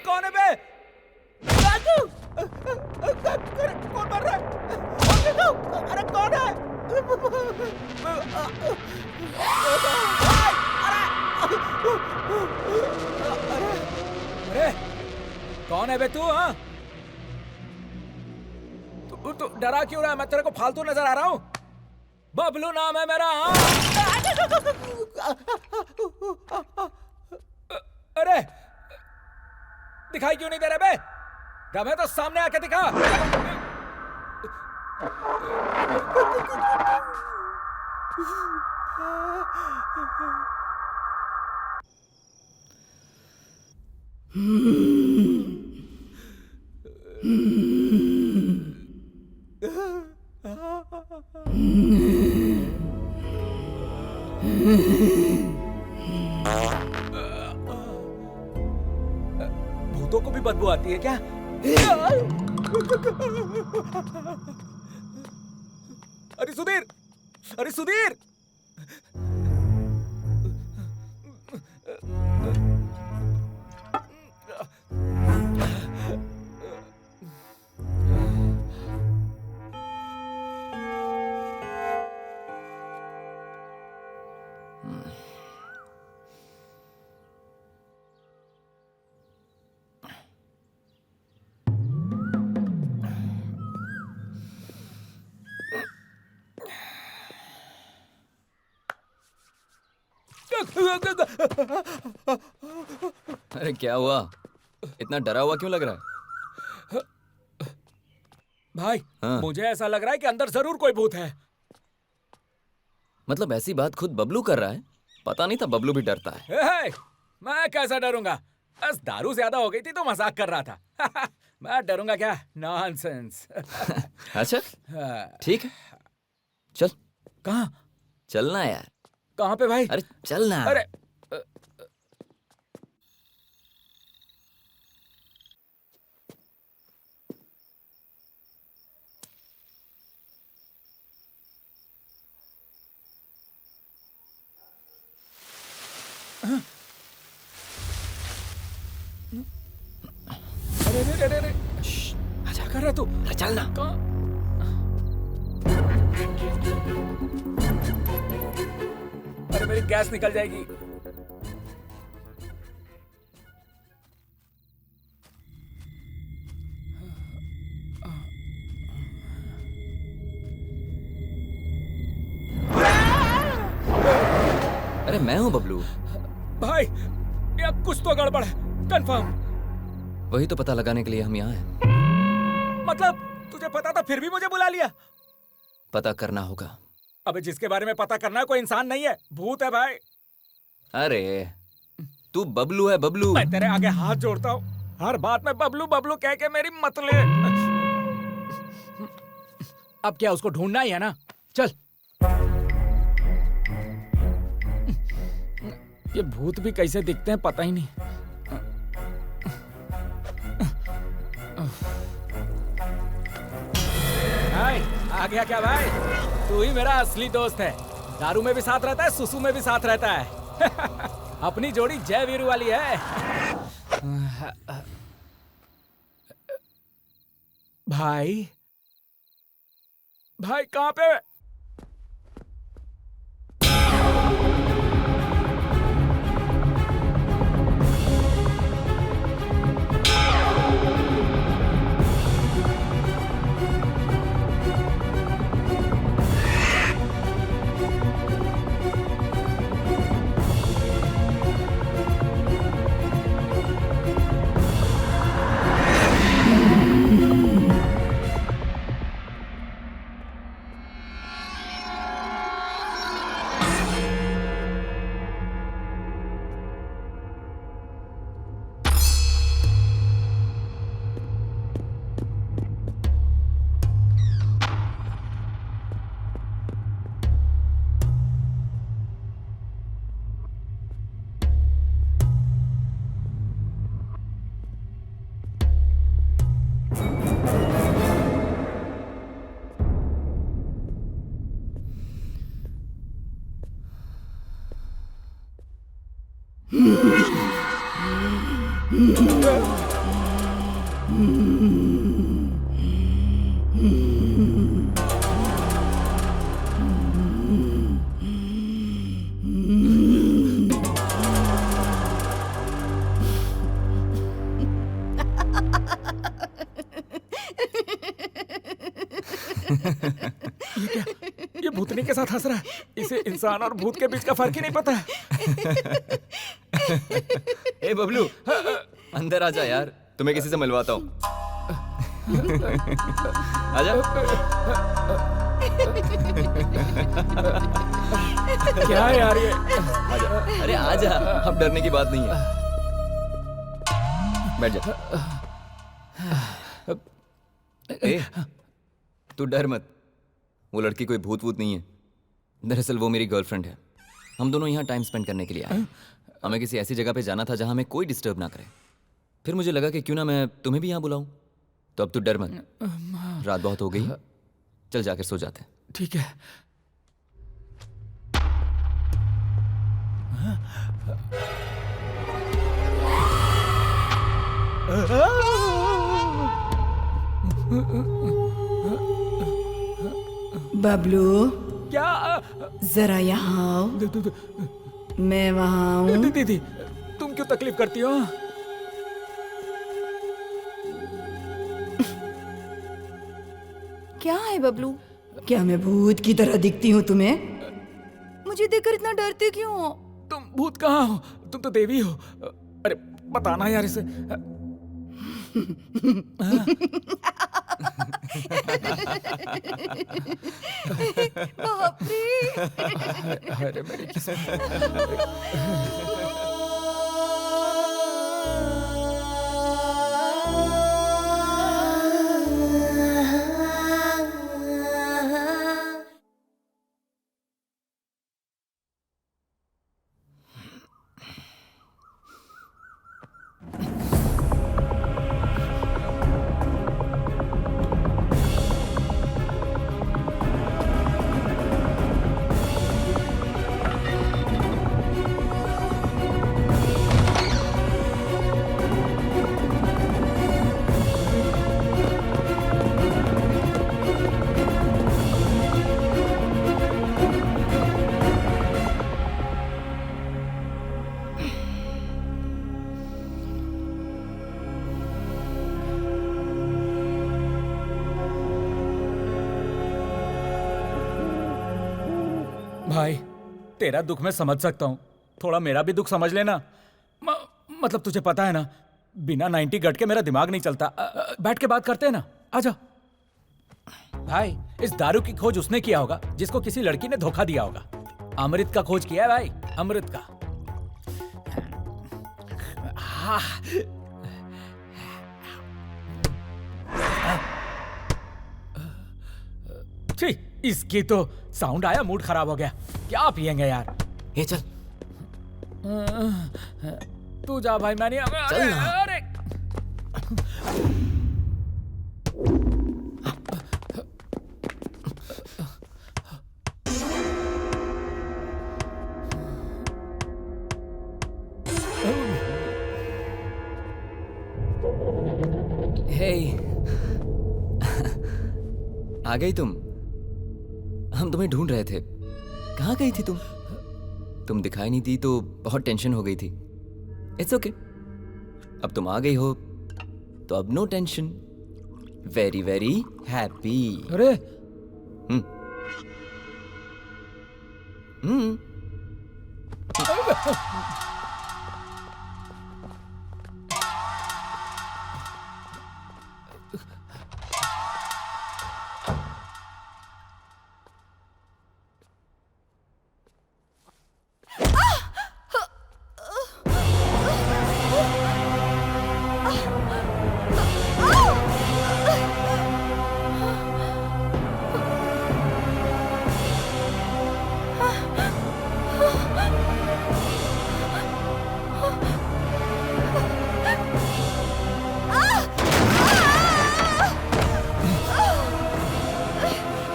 कौन है बे? कौन मर रहा है? अरे कौन है? अरे कौन है बे तू? हाँ, तू डरा क्यों रहा है? मैं तेरे को फालतू नजर आ रहा हूँ? बबलू नाम है मेरा। हाँ, अरे दिखाई क्यों नहीं दे रहा बे? दम है तो सामने आके दिखा। भूतों को भी बदबू आती है क्या? अरे सुधीर, अरे सुधीर, अरे क्या हुआ? इतना डरा हुआ क्यों लग रहा है? भाई हाँ। मुझे ऐसा लग रहा है कि अंदर जरूर कोई भूत है। मतलब ऐसी बात खुद बबलू कर रहा है? पता नहीं था बबलू भी डरता है। हे, मैं कैसा डरूंगा? बस दारू ज्यादा हो गई थी तो मजाक कर रहा था। मैं डरूंगा क्या? नॉनसेंस। अच्छा ठीक है, चल। कहाँ? चलना यार। कहाँ पे भाई? अरे चलना। अरे अरे अरे अरे अरे, क्या कर रहा तू? अरे चलना। कहाँ? अरे मेरी गैस निकल जाएगी। अरे मैं हूँ बबलू। भाई या कुछ तो गड़बड़ है, कंफर्म। वही तो पता लगाने के लिए हम यहाँ हैं। मतलब तुझे पता था फिर भी मुझे बुला लिया? पता करना होगा। अबे जिसके बारे में पता करना है कोई इंसान नहीं है, भूत है भाई। अरे तू बबलू है, बबलू। मैं तेरे आगे हाथ जोड़ता हूँ, हर बात में बबलू बबलू कह के मेरी मत ले। अब क्या उसको ढूंढना ही है ना? चल। ये भूत भी कैसे दिखते हैं पता ही नहीं। भाई आ गया क्या भाई? तू ही मेरा असली दोस्त है। दारू में भी साथ रहता है, सुसु में भी साथ रहता है। अपनी जोड़ी जय वीरू वाली है। भाई भाई कहाँ पे? ये भूतनी के साथ हंस रहा है। इसे इंसान और भूत के बीच का फर्क ही नहीं पता है। ए बबलू, अंदर आ जा यार, तुम्हें किसी से मिलवाता हूँ। आजा। क्या है यार ये? आजा, अरे आजा, अब डरने की बात नहीं है। बैठ जा। ए, तू डर मत, वो लड़की कोई भूत वूत नहीं है। दरअसल वो मेरी गर्लफ्रेंड है। हम दोनों यहाँ टाइम स्पेंड करने के लिए आए। हमें किसी ऐसी जगह पे जाना था जहाँ हमें कोई डिस्टर्ब ना करे। फिर मुझे लगा कि क्यों ना मैं तुम्हें भी यहाँ बुलाऊं। तो अब तू डर मत, रात बहुत हो गई, चल जाकर सो जाते हैं। ठीक है। बबलू, क्या? जरा यहाँ आओ। मैं वहाँ हूँ। दीदी तुम क्यों तकलीफ करती हो? क्या है बबलू? क्या मैं भूत की तरह दिखती हूँ तुम्हें? मुझे देखकर इतना डरते क्यों हो? तुम भूत कहाँ हो? तुम तो देवी हो। अरे बताना यार इसे। बाप रे। अरे मेरी किस्मत। भाई तेरा दुख मैं समझ सकता हूँ, थोड़ा मेरा भी दुख समझ लेना। मतलब तुझे पता है ना, बिना 90 गट के मेरा दिमाग नहीं चलता। बैठ के बात करते हैं ना, आजा। भाई इस दारू की खोज उसने किया होगा जिसको किसी लड़की ने धोखा दिया होगा। अमृत का खोज किया है भाई, अमृत का। छी, इसकी तो साउंड आया, मूड खराब हो गया। क्या पिएंगे यार? ए चल। तू जा भाई, मैं नहीं चल ना। अरे हे आ गई तुम। हम तुम्हें ढूंढ रहे थे। कहाँ गई थी तुम? तुम दिखाई नहीं दी तो बहुत टेंशन हो गई थी। इट्स ओके, अब तुम आ गई हो तो अब no tension. Very very happy. अरे हम्म।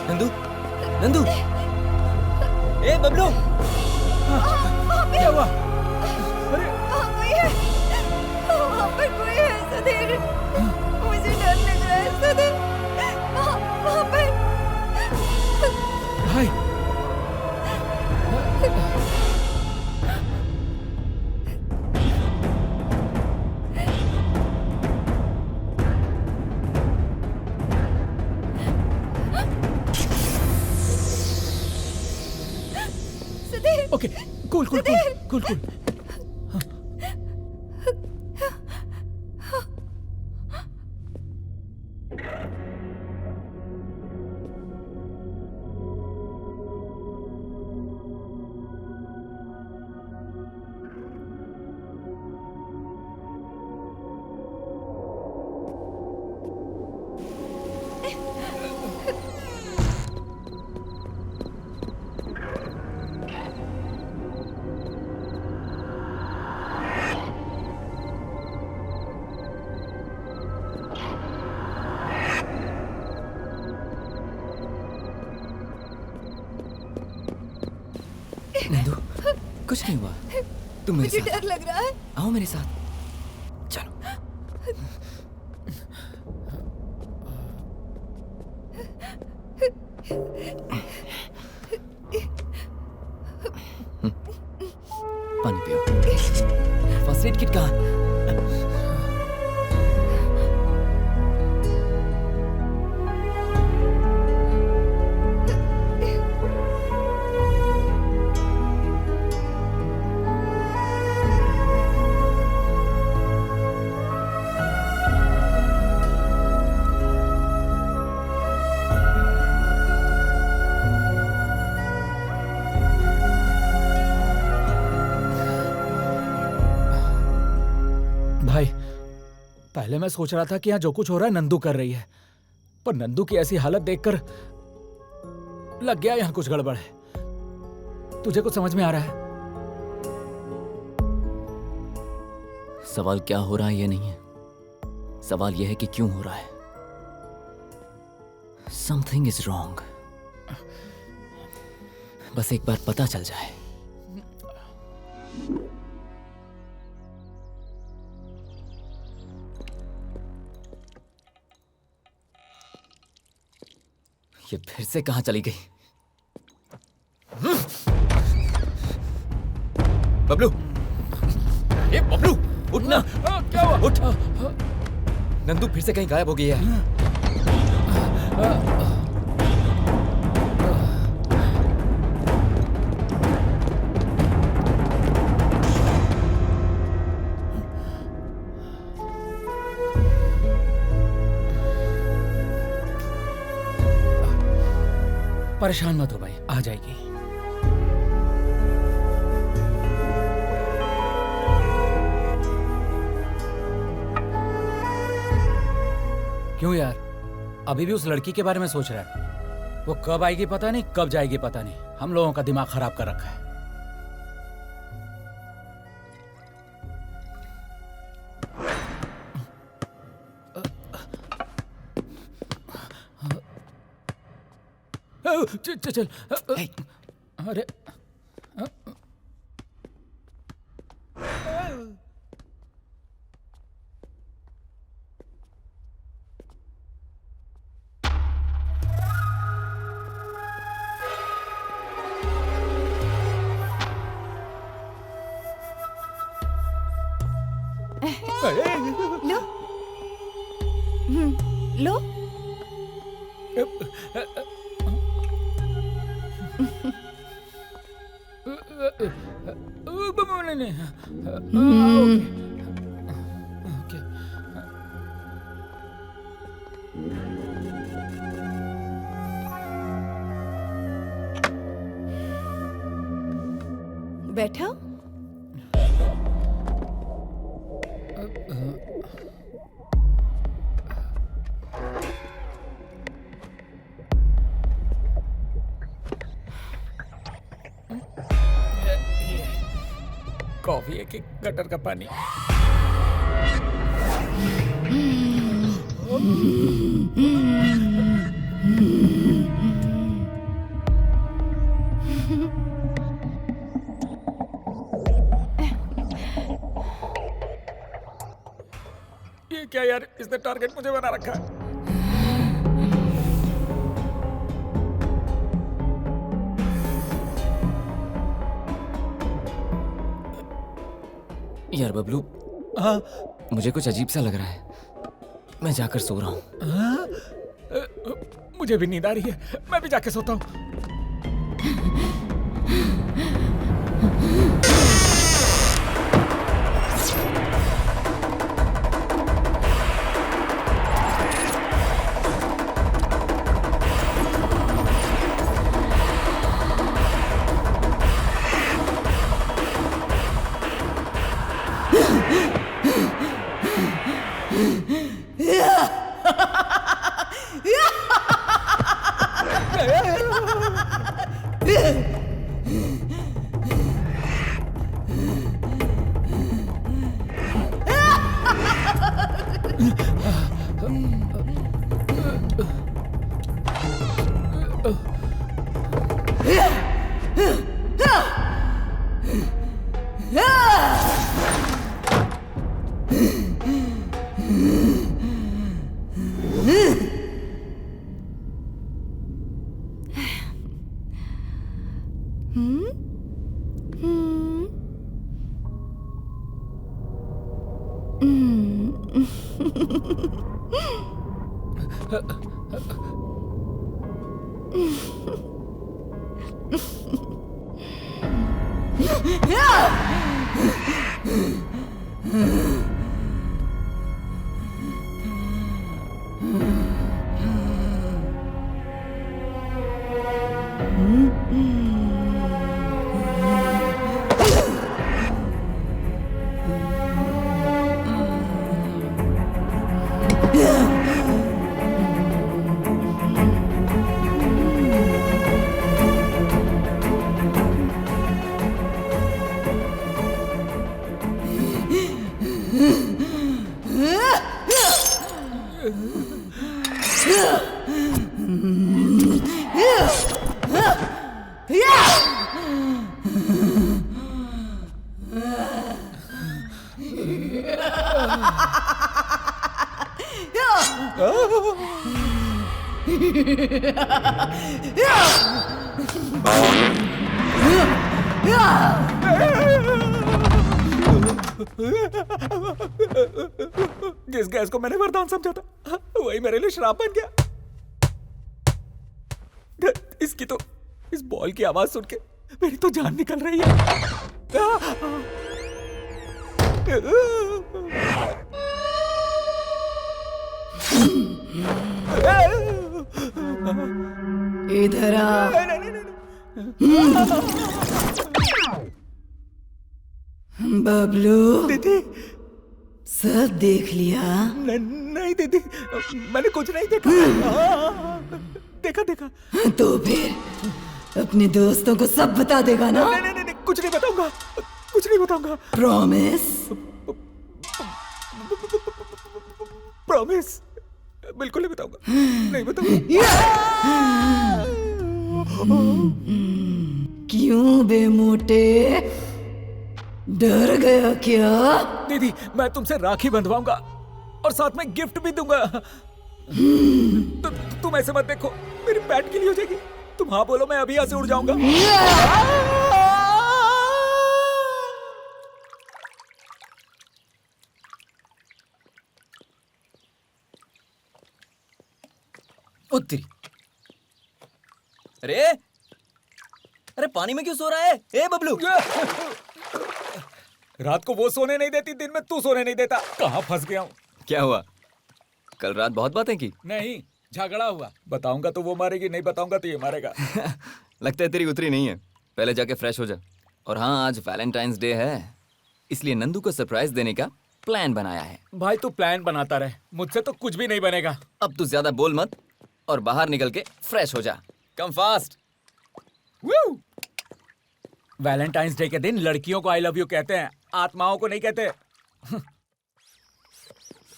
नंदू, नंदू, ए बबलू, क्या हुआ? वहाँ पर कोई है सुधीर, मुझे डर लग रहा है सुधीर, वहाँ पर। भाई okay, cool cool cool cool cool. Nandu, कुछ नहीं हुआ। तुम मेरे मुझे साथ डर लग रहा है। आओ, मेरे साथ चलो। पानी पियो। फर्स्ट एड किट कहाँ? भाई, पहले मैं सोच रहा था कि यहाँ जो कुछ हो रहा है नंदू कर रही है, पर नंदू की ऐसी हालत देखकर लग गया यहाँ कुछ गड़बड़ है। तुझे कुछ समझ में आ रहा है? सवाल क्या हो रहा है ये नहीं है, सवाल यह है कि क्यों हो रहा है। Something is wrong. बस एक बार पता चल जाए। ये फिर से कहां चली गई? बबलू, ए बबलू, उठना। क्या हुआ? उठ। नंदू फिर से कहीं गायब हो गई है। परेशान मत हो भाई, आ जाएगी। क्यों यार, अभी भी उस लड़की के बारे में सोच रहा है? वो कब आएगी पता नहीं, कब जाएगी पता नहीं। हम लोगों का दिमाग खराब कर रखा है। चल चल अरे लो लो ओके बैठो। कॉफी है कि गटर का पानी? ये क्या यार, इसने टारगेट मुझे बना रखा है। यार बबलू, हाँ मुझे कुछ अजीब सा लग रहा है। मैं जाकर सो रहा हूँ। हाँ? मुझे भी नींद आ रही है, मैं भी जाके सोता हूँ। जिस गैस को मैंने वरदान समझा था वही मेरे लिए श्राप बन गया। इसकी तो, इस बॉल की आवाज सुन के मेरी तो जान निकल रही है। इधर आ। बबलू, दीदी सब देख लिया? नहीं दीदी, मैंने कुछ नहीं देखा। देखा देखा। तो फिर अपने दोस्तों को सब बता देगा ना? नहीं, कुछ नहीं बताऊंगा, कुछ नहीं बताऊंगा। प्रॉमिस? प्रॉमिस, बिल्कुल नहीं बताऊंगा, नहीं बताऊंगा। क्यों बे मोटे, डर गया क्या? दीदी मैं तुमसे राखी बंधवाऊंगा और साथ में गिफ्ट भी दूंगा। तुम ऐसे मत देखो, मेरी पैट के लिए हो जाएगी। तुम हाँ बोलो, मैं अभी यहाँ से उड़ जाऊंगा। उत्तरी। अरे अरे पानी में क्यों सो रहा है? ए बबलू, रात को वो सोने नहीं देती, दिन में तू सोने नहीं देता। कहाँ फंस गया हूँ? क्या हुआ? कल रात बहुत बातें की। नहीं, झगड़ा हुआ। बताऊंगा तो वो मारेगी, नहीं बताऊंगा तो ये मारेगा। लगता है तेरी उतरी नहीं है। पहले जाके फ्रेश हो जा। और हाँ, आज वैलेंटाइंस डे है, इसलिए नंदू को सरप्राइज देने का प्लान बनाया है। भाई तू प्लान बनाता रहे, मुझसे तो कुछ भी नहीं बनेगा। अब तू ज्यादा बोल मत और बाहर निकल के फ्रेश हो जा। Come fast. वैलेंटाइंस डे के दिन लड़कियों को आई लव यू कहते हैं, आत्माओं को नहीं कहते।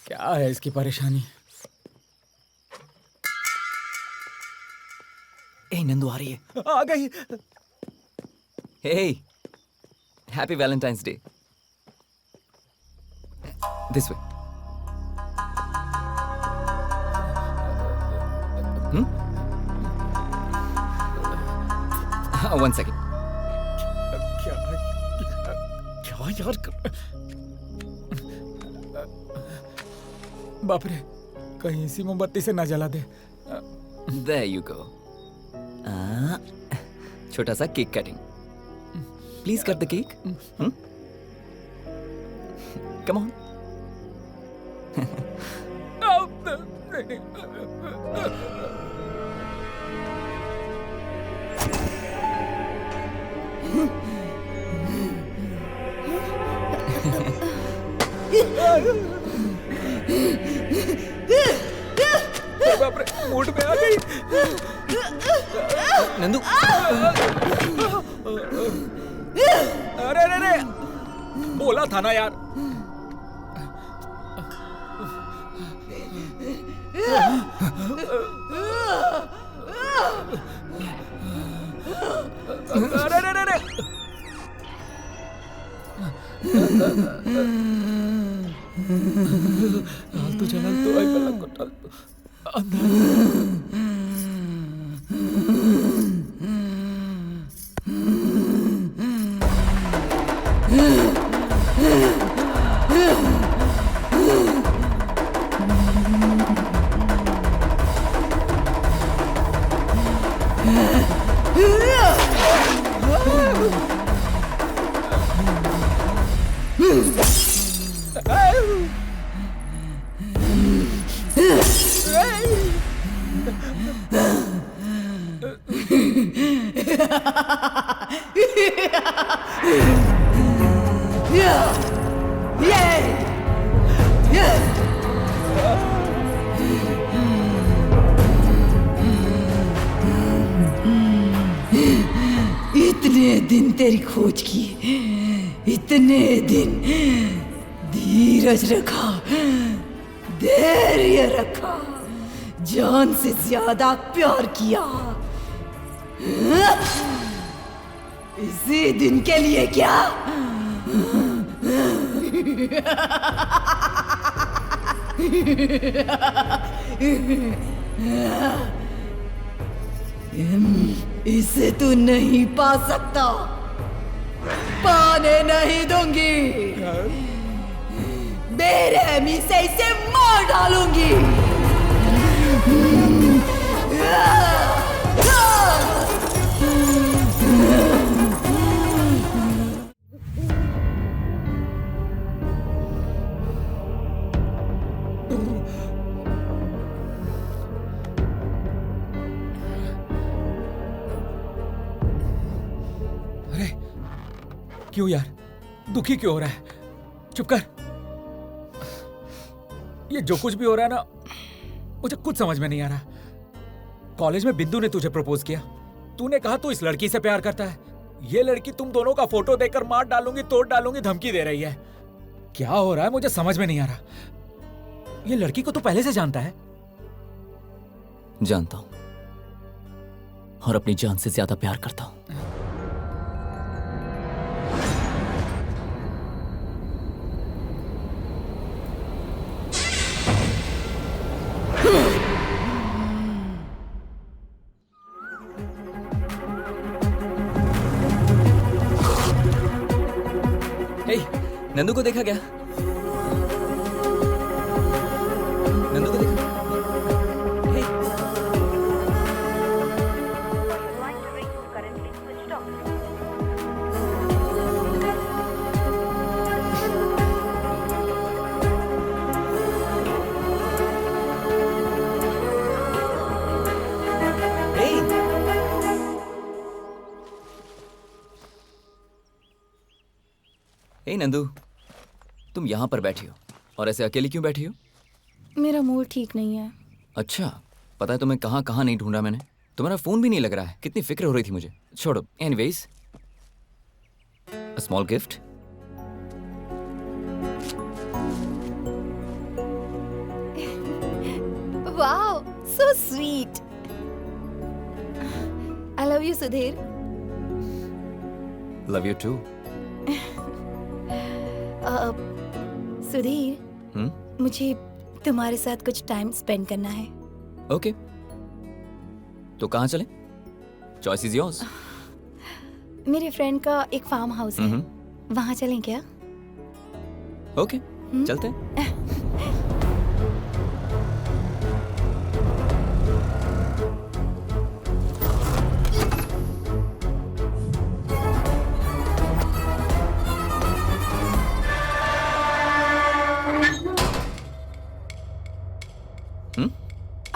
क्या है इसकी परेशानी? ए नंदू आ रही है। आ गई। Hey happy Valentine's day. This way. One second. क्या यार बाप रे, कहीं इसी मोमबत्ती से ना जला दे। There you go. छोटा सा cake cutting. Please cut the cake. Come on. बाप रे, मूड में आ गई। नंदू। अरे अरे अरे, बोला था ना यार। अरे अरे अरे, डाल तो चला तो आई पलक को डाल तो इतने दिन तेरी खोज की, इतने दिन धीरज रखा, धैर्य रखा, जान से ज्यादा प्यार किया, इसी दिन के लिए क्या? इसे तू नहीं पा सकता, पाने नहीं दूंगी, बेरहमी से इसे मार डालूंगी। क्यों यार, दुखी क्यों हो रहा है? चुप कर। ये जो कुछ भी हो रहा है ना, मुझे कुछ समझ में नहीं आ रहा। कॉलेज में बिंदु ने तुझे प्रपोज किया, तूने कहा तू इस लड़की से प्यार करता है। ये लड़की तुम दोनों का फोटो देखकर मार डालूंगी, तोड़ डालूंगी धमकी दे रही है। क्या हो रहा है मुझे समझ में नहीं आ रहा। ये लड़की को तू पहले से जानता है? जानता हूं, और अपनी जान से ज्यादा प्यार करता हूं। हे, नंदू को देखा क्या? नंदू को देखा? हे, हे नंदू, तुम यहाँ पर बैठी हो और ऐसे अकेली क्यों बैठी हो? मेरा मूड ठीक नहीं है। अच्छा, पता है तुम्हें कहाँ कहाँ नहीं ढूंढा मैंने? तुम्हारा फोन भी नहीं लग रहा है। कितनी फिक्र हो रही थी मुझे। छोड़ो, anyways, a small gift. Wow, so sweet. I love you Sudhir. Love you too. Sudhir, मुझे तुम्हारे साथ कुछ टाइम स्पेंड करना है। ओके, तो कहाँ चले? Choice is yours. मेरे फ्रेंड का एक फार्म हाउस है, वहाँ चलें क्या? ओके, चलते हैं।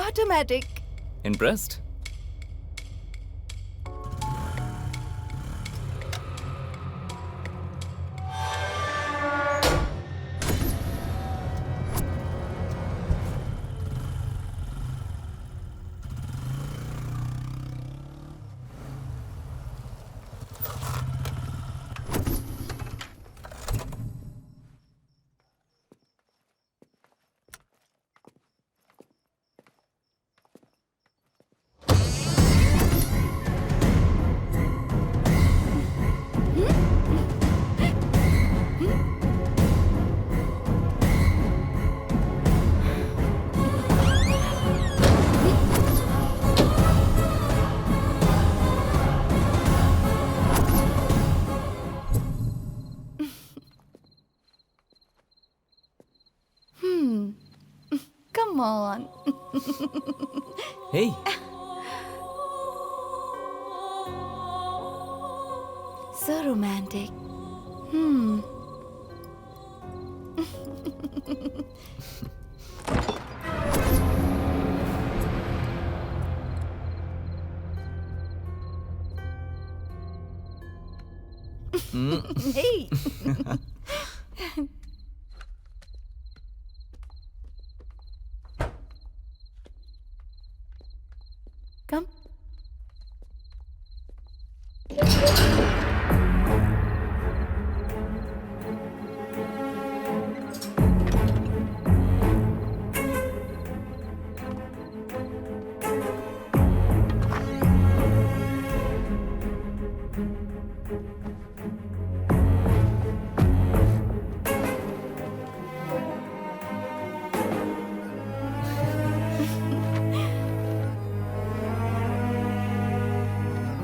Automatic. Impressed? Come on. Hey. So romantic. Hey. Come.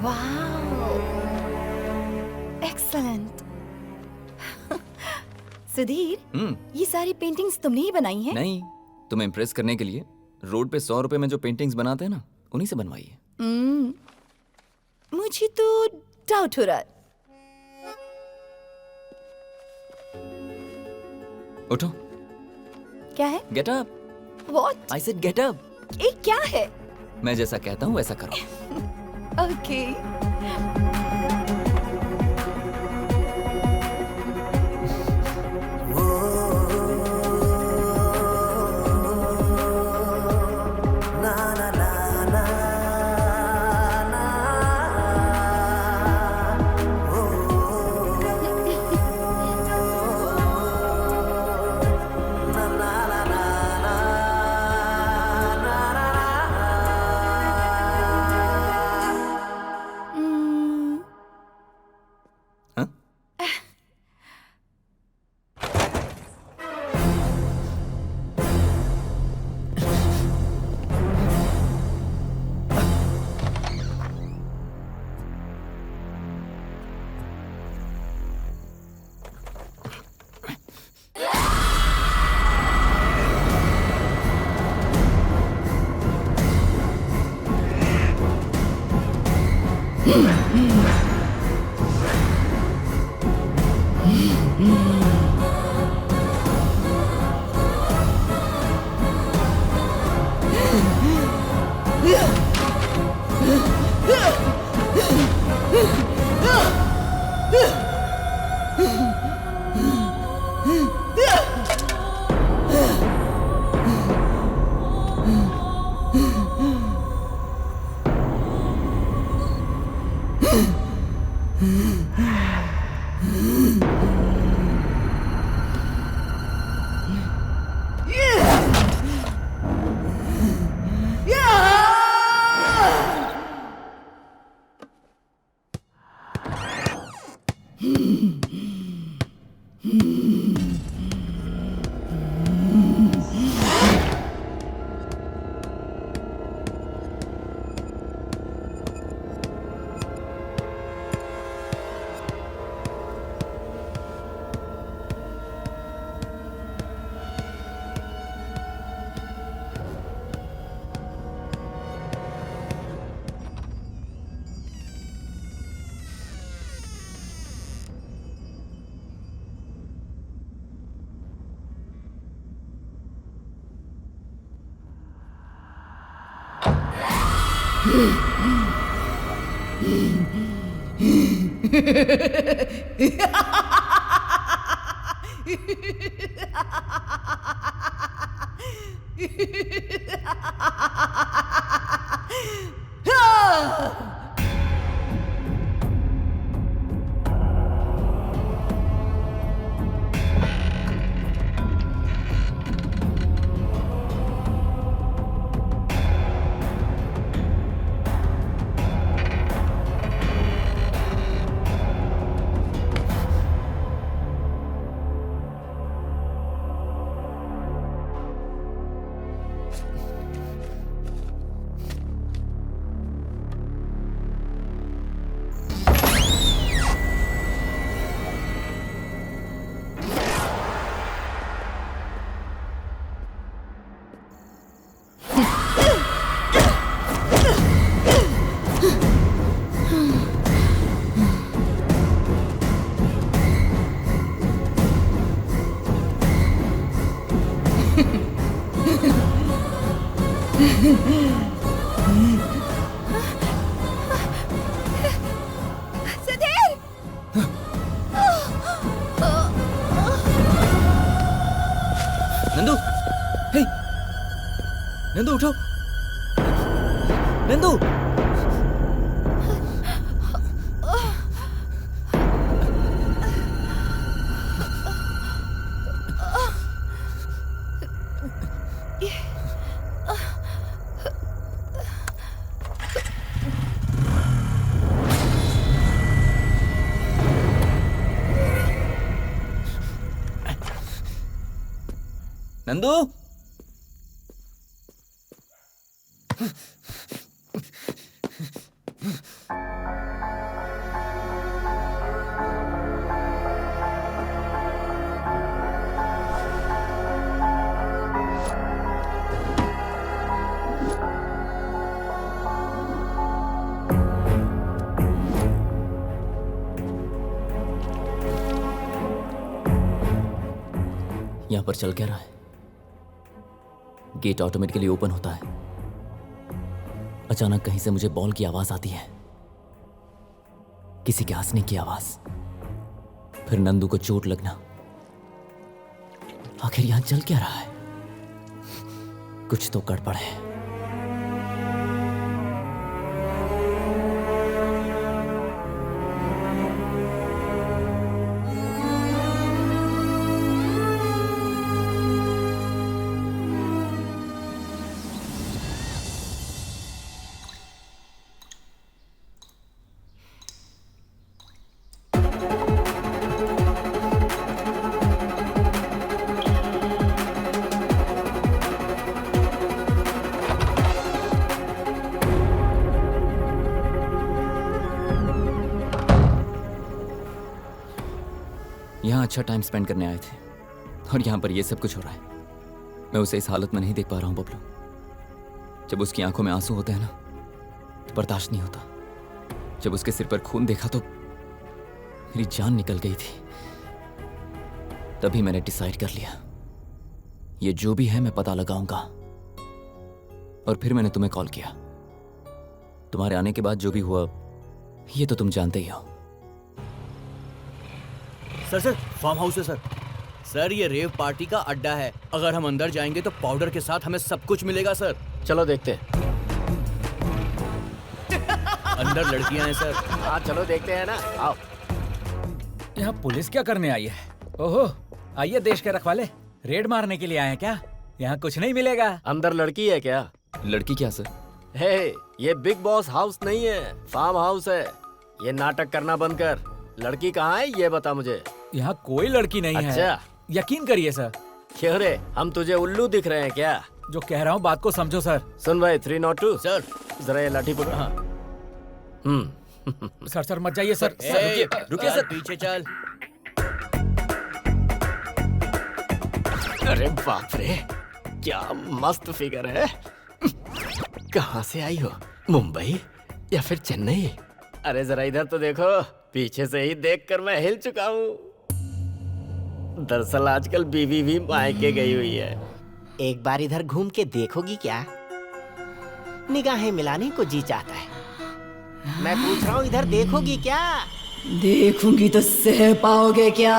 Wow. Excellent. Sudhir, ये सारी पेंटिंग्स तुमने ही बनाई हैं? नहीं, तुम्हें इम्प्रेस करने के लिए रोड पे 100 रुपए में जो पेंटिंग्स बनाते हैं ना, उन्हीं से बनवाई है। मुझे तो डाउट हो रहा है। उठो। क्या है? Get up. What? I said get up. ये क्या है? मैं जैसा कहता हूँ वैसा करो। Okay. सुधीर! नंदू, हे, नंदू उठो, नंदू। नंदू, यहां पर चल क्या रहा है? गेट ऑटोमेटिकली ओपन होता है। अचानक कहीं से मुझे बॉल की आवाज आती है, किसी के हंसने की आवाज, फिर नंदू को चोट लगना। आखिर यहां चल क्या रहा है? कुछ तो गड़बड़ है। यहाँ अच्छा टाइम स्पेंड करने आए थे और यहाँ पर ये सब कुछ हो रहा है। मैं उसे इस हालत में नहीं देख पा रहा हूँ बबलू। जब उसकी आंखों में आंसू होते हैं ना, तो बर्दाश्त नहीं होता। जब उसके सिर पर खून देखा तो मेरी जान निकल गई थी। तभी मैंने डिसाइड कर लिया, ये जो भी है मैं पता लगाऊंगा। और फिर मैंने तुम्हें कॉल किया। तुम्हारे आने के बाद जो भी हुआ ये तो तुम जानते ही हो। सर फार्म हाउस है सर। सर ये रेव पार्टी का अड्डा है। अगर हम अंदर जाएंगे तो पाउडर के साथ हमें सब कुछ मिलेगा सर। चलो देखते हैं। अंदर लड़कियां हैं सर। हाँ चलो देखते हैं ना, आओ। यहाँ पुलिस क्या करने आई है? ओहो, आइए देश के रखवाले, रेड मारने के लिए आए हैं क्या? यहाँ कुछ नहीं मिलेगा। अंदर लड़की है क्या? लड़की क्या सर? हे, ये बिग बॉस हाउस नहीं है, फार्म हाउस है। ये नाटक करना बंद कर। लड़की कहाँ है ये बता मुझे। यहाँ कोई लड़की नहीं है। अच्छा। यकीन करिए सर। क्यों रे, हम तुझे उल्लू दिख रहे हैं क्या? जो कह रहा हूँ बात को समझो सर। सुन भाई 302 सर। जरा ये लाठी पकड़। हाँ। सर मत जाइए सर। रुकिए सर। पीछे चल। अरे बाप रे, क्या मस्त फिगर है। कहाँ से आई हो, मुंबई या फिर चेन्नई? अरे जरा इधर तो देखो, पीछे से ही देखकर मैं हिल चुका हूँ। दरअसल आजकल बीवी भी मायके गई हुई है। एक बार इधर घूम के देखोगी क्या? निगाहें मिलाने को जी चाहता है। मैं पूछ रहा हूँ, इधर देखोगी क्या? देखूंगी तो सह पाओगे क्या?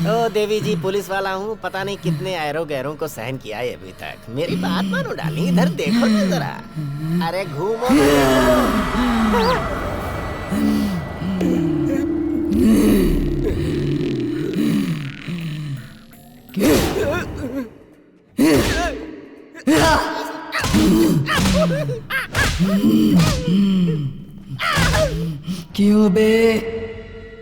ओ देवी जी, पुलिस वाला हूँ, पता नहीं कितने ऐरो गैरों को सहन किया है अभी तक। मेरी बात मानो डाली, इधर देखो ना जरा। अरे घूमो ना। क्यों बे,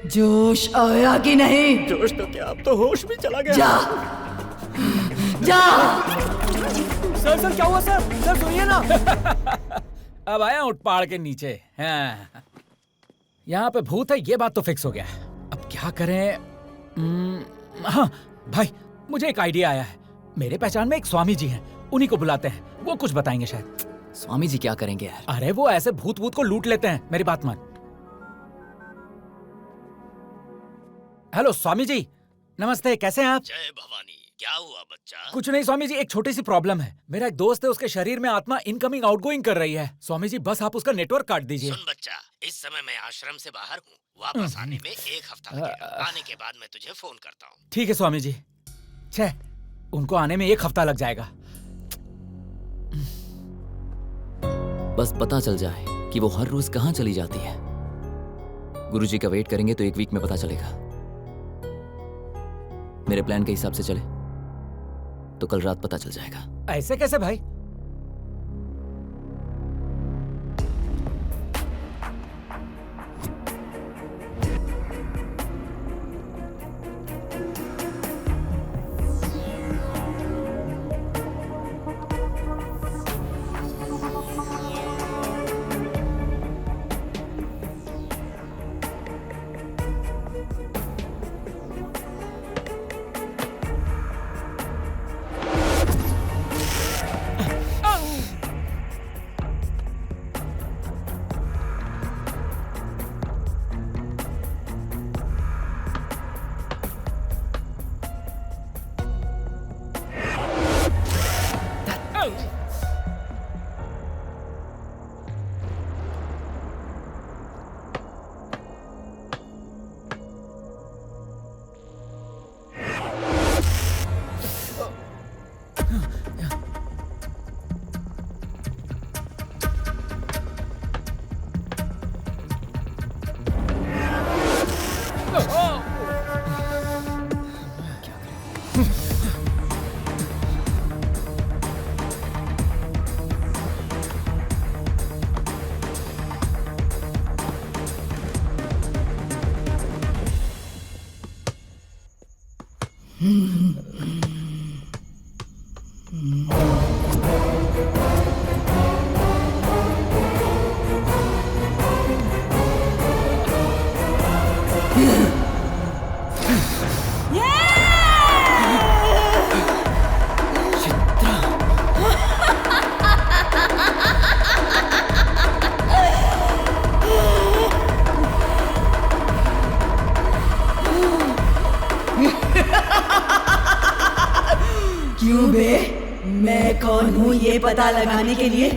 जोश आया कि नहीं? जोश तो क्या, अब तो होश भी चला गया। जा जा। सर क्या हुआ सर? सर सुनिए ना। अब आया उठ पहाड़ के नीचे। हाँ। यहाँ पे भूत है, ये बात तो फिक्स हो गया। अब क्या करें? हाँ भाई, मुझे एक आइडिया आया है। मेरे पहचान में एक स्वामी जी हैं, उन्हीं को बुलाते हैं, वो कुछ बताएंगे शायद। स्वामी जी क्या करेंगे यार? अरे वो ऐसे भूत को लूट लेते हैं, मेरी बात मान। हेलो स्वामी जी, नमस्ते, कैसे हैं आप? जय भवानी, क्या हुआ बच्चा? कुछ नहीं स्वामी जी, एक छोटी सी प्रॉब्लम है। मेरा एक दोस्त है, उसके शरीर में आत्मा इनकमिंग आउटगोइंग कर रही है। स्वामी जी बस आप उसका नेटवर्क काट दीजिए। सुन बच्चा, इस समय मैं आश्रम से बाहर हूँ। वापस आने में 1 हफ्ता लगेगा। आने के बाद मैं तुझे फोन करता हूँ। ठीक है स्वामी जी। छे, उनको आने में 1 हफ्ता लग जाएगा। बस पता चल जाए कि वो हर रोज कहाँ चली जाती है। गुरुजी का वेट करेंगे तो 1 वीक में पता चलेगा। मेरे प्लान के हिसाब से चले तो कल रात पता चल जाएगा। ऐसे कैसे भाई? क्यों बे? मैं कौन हूँ ये पता लगाने के लिए?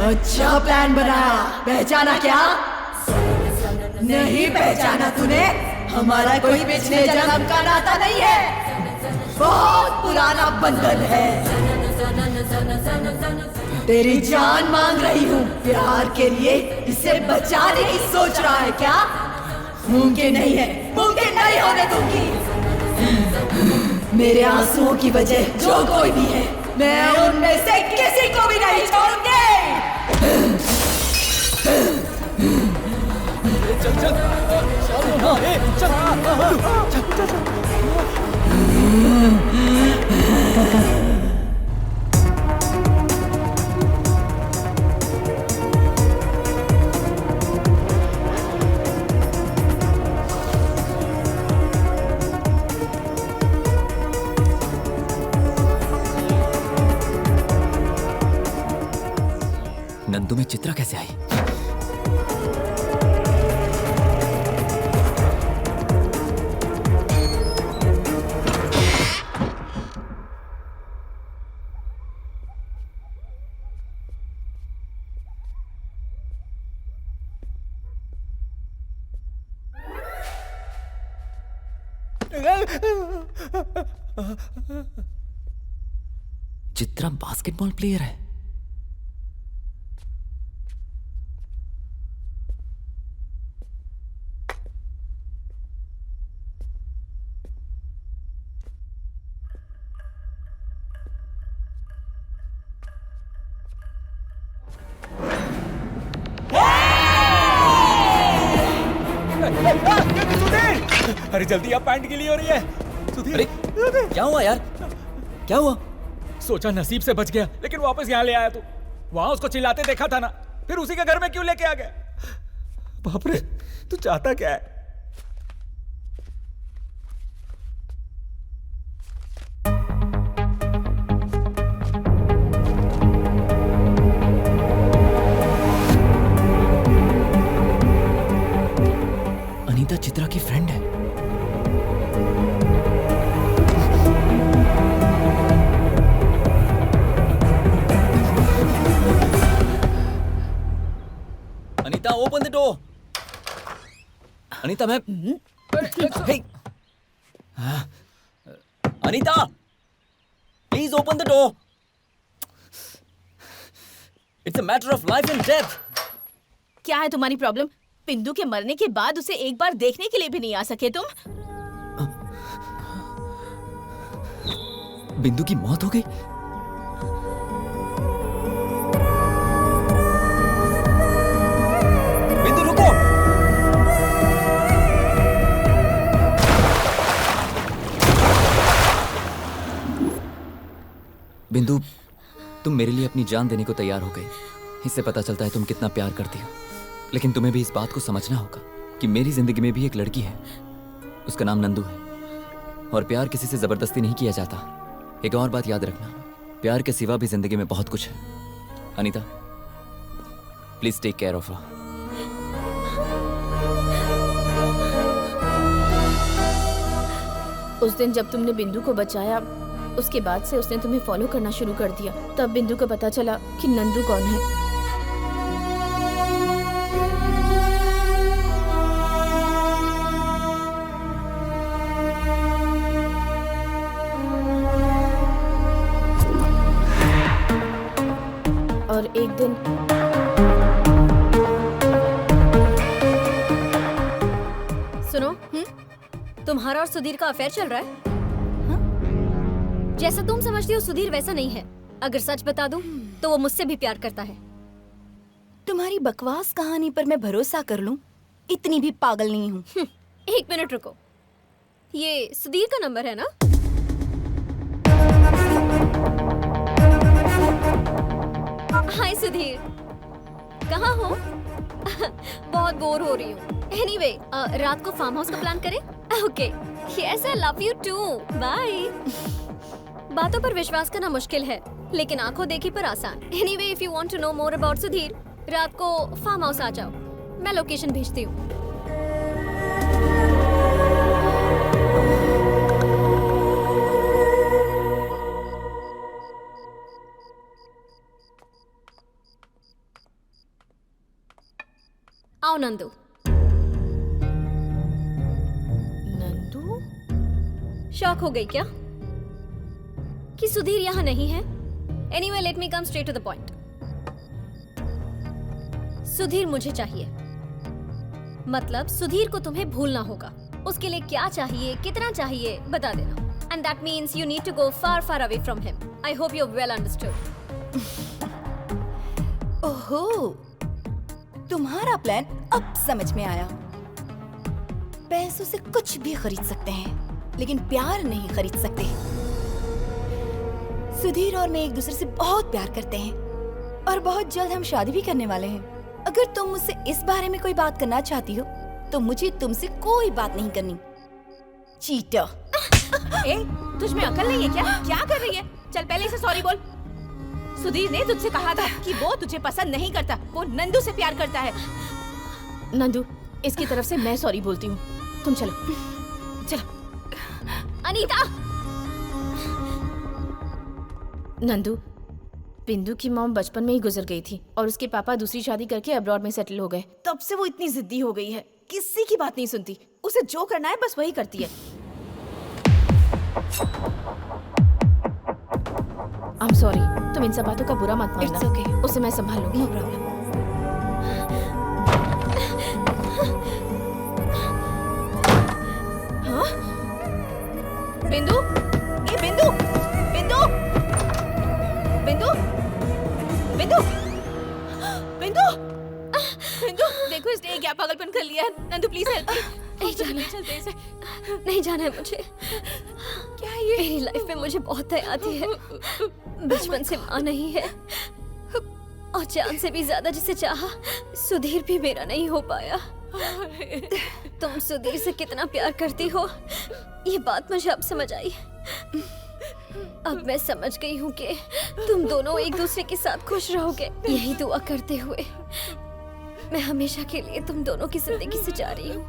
अच्छा प्लान बनाया। पहचाना क्या? नहीं पहचाना तूने? हमारा कोई पिछले जन्म का नाता नहीं है, बहुत पुराना बंधन है। तेरी जान मांग रही हूँ प्यार के लिए, इसे बचाने की सोच रहा है क्या? मुमकिन नहीं है, मुमकिन नहीं होने दूंगी। मेरे आंसुओं की वजह जो कोई भी है, मैं उनमें से किसी को भी नहीं छोड़ूंगी। नंदू में चित्रा कैसे आई? चित्रा बास्केटबॉल प्लेयर है। अरे जल्दी, अब पैंट गीली हो रही है। सुधीर, अरे क्या हुआ यार? क्या हुआ? सोचा नसीब से बच गया, लेकिन वापस यहाँ ले आया तू। वहां उसको चिल्लाते देखा था ना, फिर उसी के घर में क्यों लेके आ गया? बाप रे, तू चाहता क्या है? अनीता चित्रा की फ्रेंड है। Anita, open the door. Anita, मैं hey! Anita, please open the door. It's a matter of life and death. क्या है तुम्हारी प्रॉब्लम? बिंदु के मरने के बाद उसे एक बार देखने के लिए भी नहीं आ सके तुम? बिंदु की मौत हो गई? बिंदु रुको! बिंदु, तुम मेरे लिए अपनी जान देने को तैयार हो गई। इससे पता चलता है तुम कितना प्यार करती हो। लेकिन तुम्हें भी इस बात को समझना होगा कि मेरी जिंदगी में भी एक लड़की है। उसका नाम नंदू है, और प्यार किसी से जबरदस्ती नहीं किया जाता। एक और बात याद रखना, प्यार के सिवा भी जिंदगी में बहुत कुछ है। Anita, please take care of her. उस दिन जब तुमने बिंदु को बचाया, उसके बाद से उसने तुम्हें फॉलो करना शुरू कर दिया। तब बिंदु को पता चला कि नंदू कौन है। और एक दिन सुनो, तुम्हारा और सुधीर का अफेयर चल रहा है? जैसा तुम समझती हो सुधीर वैसा नहीं है। अगर सच बता दूं तो वो मुझसे भी प्यार करता है। तुम्हारी बकवास कहानी पर मैं भरोसा कर लूं? इतनी भी पागल नहीं हूँ। एक मिनट रुको, ये सुधीर का नंबर है ना? हाय सुधीर, कहाँ हो? बहुत बोर हो रही हूँ। एनीवे, रात को फार्म हाउस का प्लान करें? Okay, yes, I love you too, bye. बातों पर विश्वास करना मुश्किल है, लेकिन आंखों देखी पर आसान। Anyway, if you want to know more about Sudhir, रात को फार्म हाउस आ जाओ, मैं लोकेशन भेजती हूँ। आओ नंदू। नंदू? शॉक हो गई क्या कि सुधीर यहाँ नहीं है? Anyway let me come straight to the point. Sudhir मुझे चाहिए, मतलब सुधीर को तुम्हें भूलना होगा। उसके लिए क्या चाहिए, कितना चाहिए, बता देना। And that means you need to go far far away from him. I hope you well understood. ओहो, तुम्हारा प्लान अब समझ में आया। पैसों से कुछ भी खरीद सकते हैं, लेकिन प्यार नहीं खरीद सकते। सुधीर और मैं एक दूसरे से बहुत प्यार करते हैं और बहुत जल्द हम शादी भी करने वाले हैं। अगर तुम मुझसे इस बारे में कोई बात करना चाहती हो तो मुझे तुमसे कोई बात नहीं करनी। चीटर। ए, तुझ में अकल नहीं है क्या? क्या कर रही है? चल पहले इसे सॉरी बोल। सुधीर ने तुझसे कहा था कि वो तुझे पसंद नहीं करता, वो नंदू से प्यार करता है। नंदू, इसकी तरफ से मैं सॉरी बोलती हूँ। तुम चलो चलो। अनीता! नंदू, बिंदु की मॉम बचपन में ही गुजर गई थी और उसके पापा दूसरी शादी करके अब्रॉड में सेटल हो गए। तब से वो इतनी जिद्दी हो गई है, किसी की बात नहीं सुनती। उसे जो करना है बस वही करती है। I'm sorry, तुम इन सब बातों का बुरा मत मानना। It's okay. उसे मैं संभाल लूंगी। No problem. हाँ? बिंदु? ए बिंदु! बिंदु! बिंदु! बिंदु! बिंदु! बिंदु! देखो इसने क्या पागलपन कर लिया है। Nandu please help me. नहीं जाना, चलते इसे। नहीं जाना है मुझे। क्या ये? मेरी लाइफ में मुझे बहुत दया आती है। बचपन से माँ नहीं है और जान से भी ज्यादा जिसे चाहा, सुधीर भी मेरा नहीं हो पाया। तुम सुधीर से कितना प्यार करती हो, ये बात मुझे अब समझ आई। अब मैं समझ गई हूँ कि तुम दोनों एक दूसरे के साथ खुश रहोगे। यही दुआ करते हुए मैं हमेशा के लिए तुम दोनों की जिंदगी से जा रही हूँ।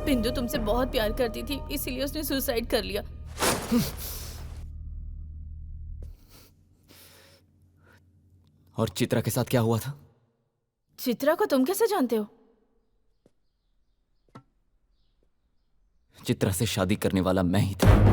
बिंदु तुमसे बहुत प्यार करती थी, इसीलिए उसने सुसाइड कर लिया। और चित्रा के साथ क्या हुआ था? चित्रा को तुम कैसे जानते हो? चित्रा से शादी करने वाला मैं ही था।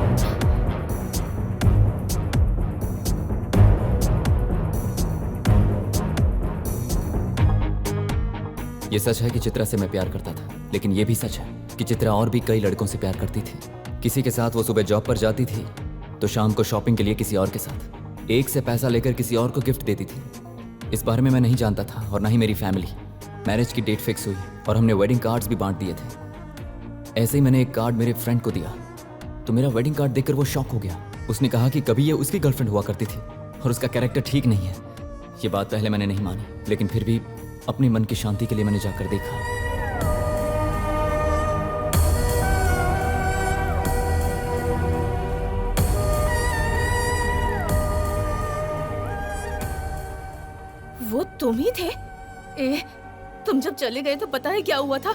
ये सच है कि चित्रा से मैं प्यार करता था, लेकिन ये भी सच है कि चित्रा और भी कई लड़कों से प्यार करती थी। किसी के साथ वो सुबह जॉब पर जाती थी तो शाम को शॉपिंग के लिए किसी और के साथ, एक से पैसा लेकर किसी और को गिफ्ट देती थी। इस बारे में मैं नहीं जानता था और ना ही मेरी फैमिली। मैरिज की डेट फिक्स हुई और हमने वेडिंग कार्ड्स भी बांट दिए थे। ऐसे ही मैंने एक कार्ड मेरे फ्रेंड को दिया तो मेरा वेडिंग कार्ड देखकर वो शॉक हो गया। उसने कहा कि कभी ये उसकी गर्लफ्रेंड हुआ करती थी और उसका कैरेक्टर ठीक नहीं है। ये बात पहले मैंने नहीं मानी, लेकिन फिर भी अपने मन की शांति के लिए मैंने जाकर देखा। वो तुम ही थे? ए, तुम जब चले गए तो पता है क्या हुआ था?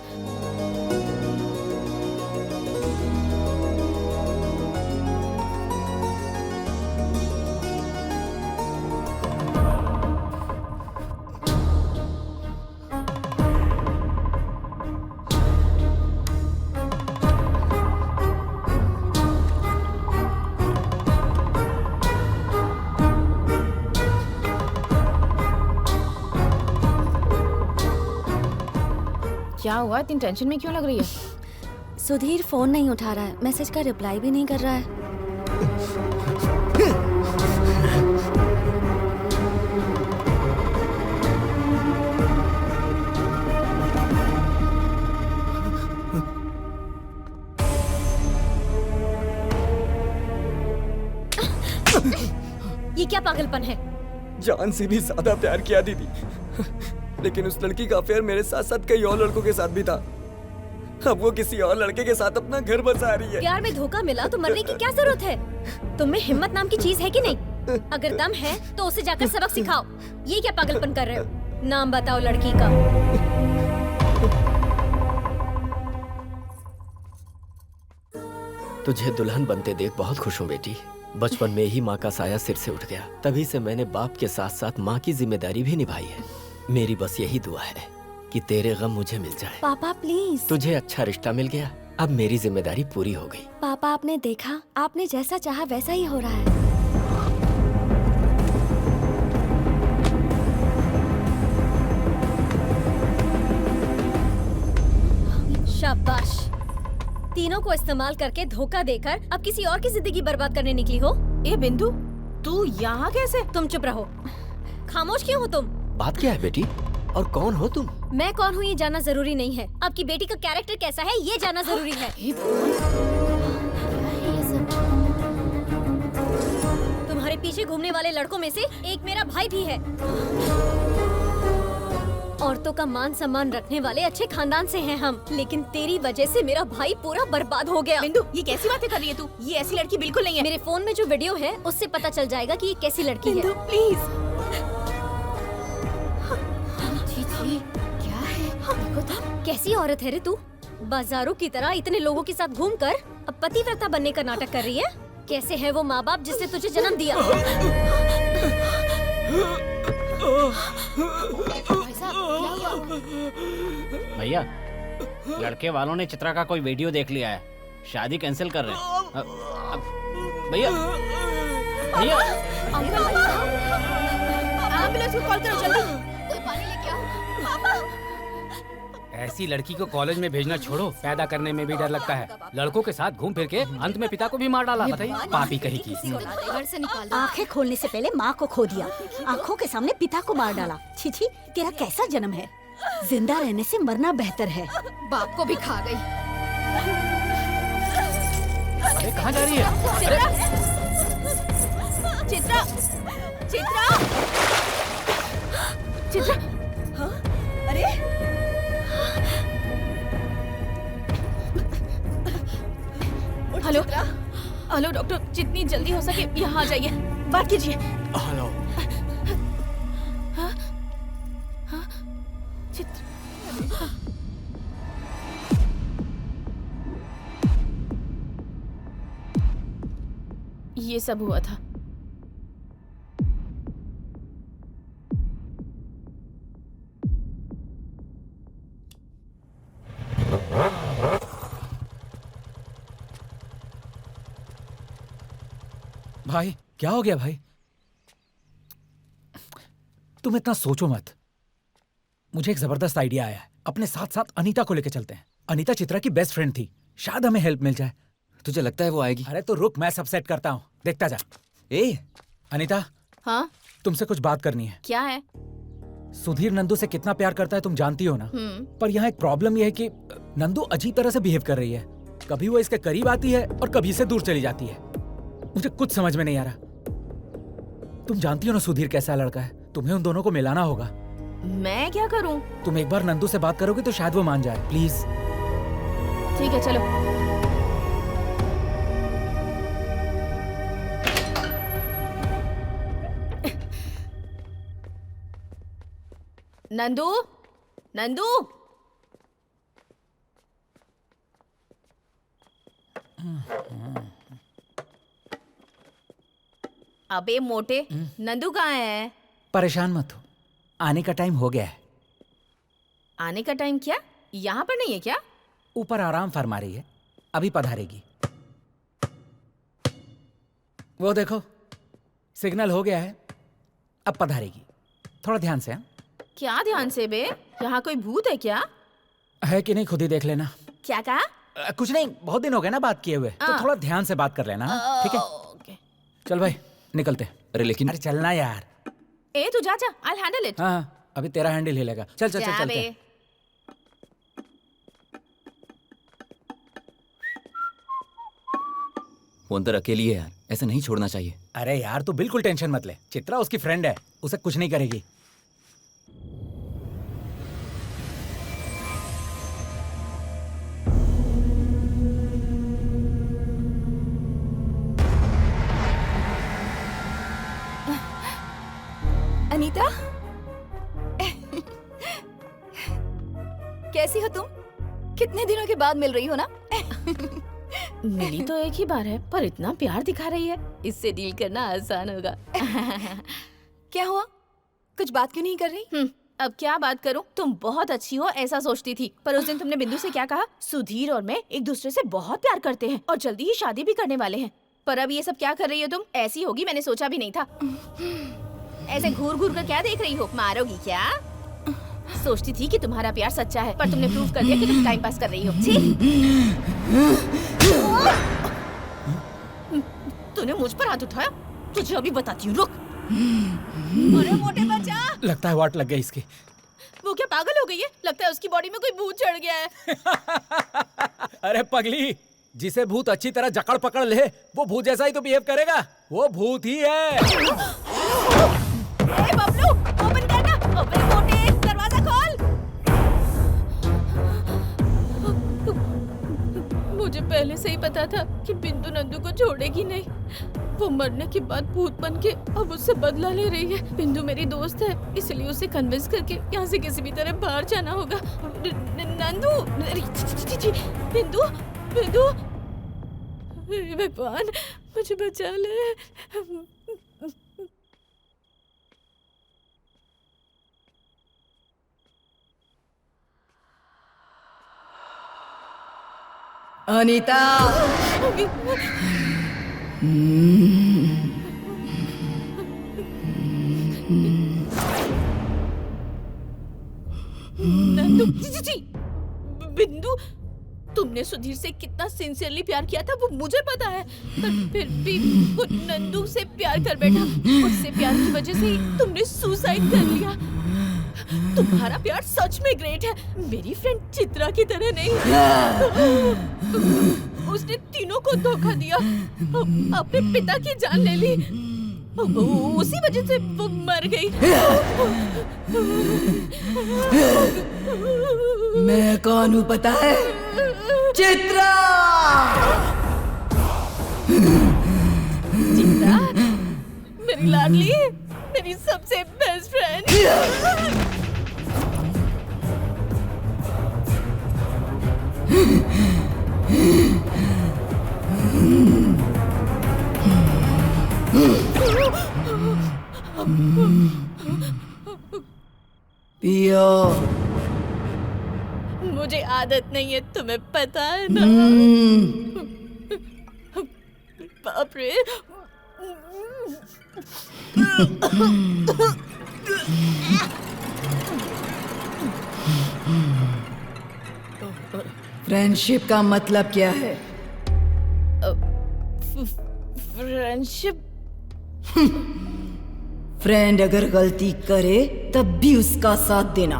क्या हुआ? इतनी टेंशन में क्यों लग रही है? सुधीर फोन नहीं उठा रहा है, मैसेज का रिप्लाई भी नहीं कर रहा है। ये क्या पागलपन है? जान से भी ज्यादा प्यार किया दीदी, लेकिन उस लड़की का अफेयर मेरे साथ साथ कई और लड़कों के साथ भी था। अब वो किसी और लड़के के साथ अपना घर बसा रही है। प्यार में धोखा मिला तो मरने की क्या जरूरत है? तुम में हिम्मत नाम की चीज है कि नहीं? अगर दम है तो उसे जाकर सबक सिखाओ। ये क्या पागलपन कर रहे हो? नाम बताओ लड़की का। तुझे दुल्हन बनते देख बहुत खुश हूँ बेटी। बचपन में ही माँ का साया सिर से उठ गया, तभी से मैंने बाप के साथ साथ माँ की जिम्मेदारी भी निभाई है। मेरी बस यही दुआ है कि तेरे गम मुझे मिल जाए। पापा प्लीज। तुझे अच्छा रिश्ता मिल गया, अब मेरी जिम्मेदारी पूरी हो गई। पापा आपने देखा, आपने जैसा चाहा वैसा ही हो रहा है। शाबाश, तीनों को इस्तेमाल करके धोखा देकर अब किसी और की जिंदगी बर्बाद करने निकली हो। ए बिंदु, तू यहाँ कैसे? तुम चुप रहो। खामोश क्यों हो तुम? बात क्या है बेटी, और कौन हो तुम? मैं कौन हूँ ये जानना जरूरी नहीं है, आपकी बेटी का कैरेक्टर कैसा है ये जानना जरूरी है। तुम्हारे पीछे घूमने वाले लड़कों में से एक मेरा भाई भी है। औरतों का मान सम्मान रखने वाले अच्छे खानदान से हैं हम, लेकिन तेरी वजह से मेरा भाई पूरा बर्बाद हो गया। बिंदु, ये कैसी बातें कर रही है तू? ये ऐसी लड़की बिल्कुल नहीं है। मेरे फोन में जो वीडियो है उससे पता चल जाएगा कि ये कैसी लड़की बिंदु, है। प्लीज। क्या है? देखो तो। कैसी औरत है रे तू? बाजारों की तरह इतने लोगों के साथ घूमकर अब पतिव्रता बनने का नाटक कर रही है। कैसे है वो माँ बाप जिसने तुझे जन्म दिया? भैया, लड़के वालों ने चित्रा का कोई वीडियो देख लिया है, शादी कैंसिल कर रहे हैं। भैया भैया, एम्बुलेंस को कॉल करो जल्दी। कोई पानी लेके आओ। ऐसी लड़की को कॉलेज में भेजना छोड़ो, पैदा करने में भी डर लगता है। लड़कों के साथ घूम फिर के अंत में पिता को भी मार डाला। बताइए, पापी कहीं की। घर से निकाल दो। आंखें खोलने से पहले माँ को खो दिया, आंखों के सामने पिता को मार डाला। छी छी, तेरा कैसा जन्म है? जिंदा रहने से मरना बेहतर है। बाप को भी खा गई। अरे कहाँ जा रही है? चित्रा, चित्रा, चित्रा। हाँ? अरे हेलो हेलो डॉक्टर, जितनी जल्दी हो सके यहाँ आ जाइए। बात कीजिए। हेलो। हाँ? हाँ? चित्रा। ये सब हुआ था। भाई क्या हो गया भाई? तुम इतना सोचो मत। मुझे एक जबरदस्त आइडिया आया है। अपने साथ साथ अनीता को लेकर चलते हैं। अनीता चित्रा की बेस्ट फ्रेंड थी, शायद हमें हेल्प मिल जाए। तुझे लगता है वो आएगी? अरे तो रुक, मैं सब सेट करता हूँ, देखता जा। ए अनीता, हाँ? तुमसे कुछ बात करनी है। क्या है? सुधीर नंदू से कितना प्यार करता है तुम जानती हो ना। पर यहाँ एक प्रॉब्लम यह है कि नंदू अजीब तरह से बिहेव कर रही है। कभी वो इसके करीब आती है और कभी से दूर चली जाती है। मुझे कुछ समझ में नहीं आ रहा। तुम जानती हो ना सुधीर कैसा लड़का है, तुम्हें उन दोनों को मिलाना होगा। मैं क्या करूं? तुम एक बार नंदू से बात करोगे तो शायद वो मान जाए। प्लीज। ठीक है, चलो। नंदू, नंदू, अबे मोटे, नंदू कहाँ है? परेशान मत हो, आने का टाइम हो गया है। आने का टाइम क्या? यहाँ पर नहीं है क्या? ऊपर आराम फरमा रही है, अभी पधारेगी। वो देखो, सिग्नल हो गया है, अब पधारेगी। थोड़ा ध्यान से। हाँ? क्या ध्यान से बे? यहाँ कोई भूत है क्या? है कि नहीं खुद ही देख लेना। क्या कहा? कुछ नहीं, बहुत दिन हो गए ना बात किए हुए, तो थोड़ा ध्यान से बात कर लेना। हाँ? ठीक है, ओके। चल भाई निकलते। अरे लेकिन अरे चलना यार। ए तू जा, I'll handle it। हाँ, अभी तेरा हैंडल हिलेगा। चल चल चल जा चलते बे। हैं। वो अंदर अकेली है यार, ऐसे नहीं छोड़ना चाहिए। अरे यार तू बिल्कुल टेंशन मत ले, चित्रा उसकी फ्रेंड है, उसे कुछ नहीं करेगी। अनीता, कैसी हो तुम? कितने दिनों के बाद मिल रही हो ना? मिली तो एक ही बार है, पर इतना प्यार दिखा रही है, इससे डील करना आसान होगा। क्या हुआ? कुछ बात क्यों नहीं कर रही? अब क्या बात करूं? तुम बहुत अच्छी हो ऐसा सोचती थी, पर उस दिन तुमने बिंदु से क्या कहा? सुधीर और मैं एक दूसरे से बहुत प्यार करते हैं और जल्दी ही शादी भी करने वाले हैं। पर अब ये सब क्या कर रही हो तुम? ऐसी होगी मैंने सोचा भी नहीं था। ऐसे घूर घूर कर क्या देख रही हो? मारोगी क्या? सोचती थी कि तुम्हारा प्यार सच्चा है, पर तुमने प्रूव कर दिया कि तुम टाइम पास कर रही हो। तूने मुझ पर हाथ उठाया? तुझे अभी बताती हूँ, रुक। अरे मोटे बच्चा, लगता है वाट लग गई इसकी। वो क्या पागल हो गई है? लगता है उसकी बॉडी में कोई भूत चढ़ गया है। अरे पगली, जिसे भूत अच्छी तरह जकड़ पकड़ ले वो भूत जैसा ही तो बिहेव करेगा। वो भूत ही है। ए बबलू, ओपन करना। ओपन मोटे, दरवाजा खोल। मुझे पहले से ही पता था कि बिंदु नंदू को छोड़ेगी नहीं। वो मरने के बाद भूत बन के अब उससे बदला ले रही है। बिंदु मेरी दोस्त है, इसलिए उसे कन्विंस करके यहाँ से किसी भी तरह बाहर जाना होगा। नंदू, बिंदु, बिंदु, भगवान मुझे बचा ले। अनीता, नंदू, बिंदु, तुमने सुधीर से कितना सिंसियरली प्यार किया था वो मुझे पता है, पर फिर भी वो नंदू से प्यार कर बैठा। उससे प्यार की वजह से ही तुमने सुसाइड कर लिया। तुम्हारा प्यार सच में ग्रेट है, मेरी फ्रेंड चित्रा की तरह नहीं। उसने तीनों को धोखा दिया, अपने पिता की जान ले ली, उसी वजह से वो मर गई। मैं कौन हूँ पता है? चित्रा! चित्रा, मेरी लाडली, मेरी सबसे बेस्ट फ्रेंड। पियो। मुझे आदत नहीं है, तुम्हें पता है ना। बाप रे। फ्रेंडशिप का मतलब क्या है? फ्रेंडशिप? फ्रेंड अगर गलती करे तब भी उसका साथ देना।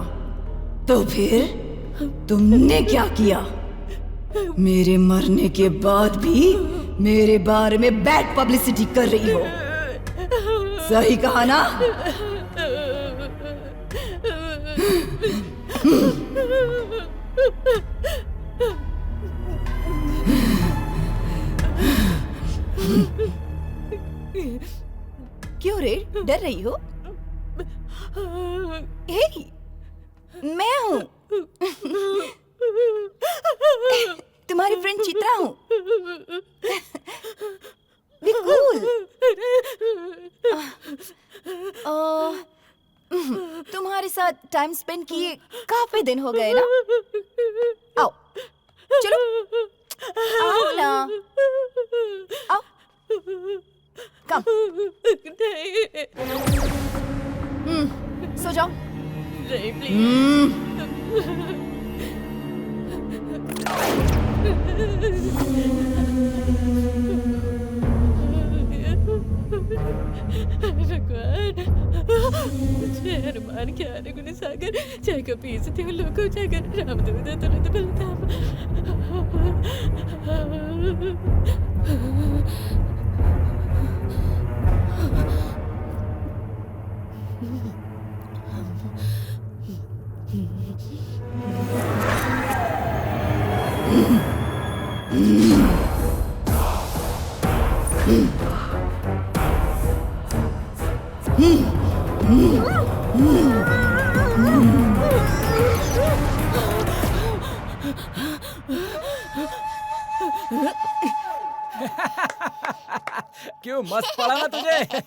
तो फिर तुमने क्या किया? मेरे मरने के बाद भी मेरे बारे में बैड पब्लिसिटी कर रही हो। सही कहा ना? क्यों रे, डर रही हो? हे, मैं हूँ, तुम्हारी फ्रेंड चित्रा हूँ। Be cool. तुम्हारे साथ टाइम स्पेंड किए काफी दिन हो गए ना। आओ, चलो, आओ ना, आओ, कम। सो जाओ। नहीं, प्लीज। भगवान, मुझे हनुमान ज्ञान गुण सागर, जय कपीस तिहु लोको जागर, रामदूत तुलित बलधाम। क्यों मस्त पड़ा ना तुझे?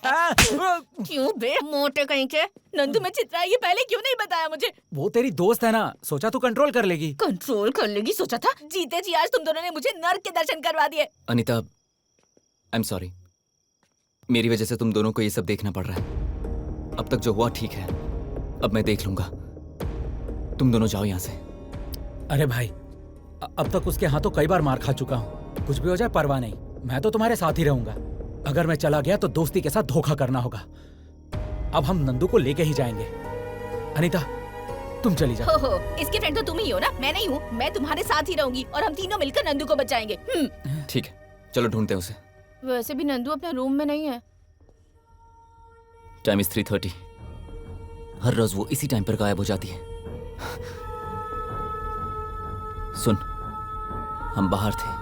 क्यों बे मोटे कहीं के? नंदू में चित्रा ये पहले क्यों नहीं बताया मुझे? वो तेरी दोस्त है ना, सोचा तू कंट्रोल कर लेगी। कंट्रोल कर लेगी सोचा था? जीते जी आज तुम दोनों ने मुझे नर्क के दर्शन करवा दिए। Anita, I am sorry. मेरी वजह से तुम दोनों को ये सब देखना पड़ रहा है। अब तक जो हुआ ठीक है, अब मैं देख लूंगा। तुम दोनों जाओ यहाँ से। अरे भाई, अब तक उसके हाथों कई बार मार खा चुका हूँ। कुछ भी हो जाए परवाह नहीं, मैं तो तुम्हारे साथ ही रहूंगा। अगर मैं चला गया तो दोस्ती के साथ धोखा करना होगा। अब हम नंदू को लेके ही जाएंगे। अनीता, तुम चली जाओ। हो, इसके फ्रेंड तो तुम ही हो ना, मैं नहीं हूँ। मैं तुम्हारे साथ ही रहूंगी और हम तीनों मिलकर नंदू को बचाएंगे। ठीक है, चलो ढूंढते हैं उसे। वैसे भी नंदू अपने रूम में नहीं है। Time is 3:30। हर रोज वो इसी टाइम पर गायब हो जाती है। सुन, हम बाहर थे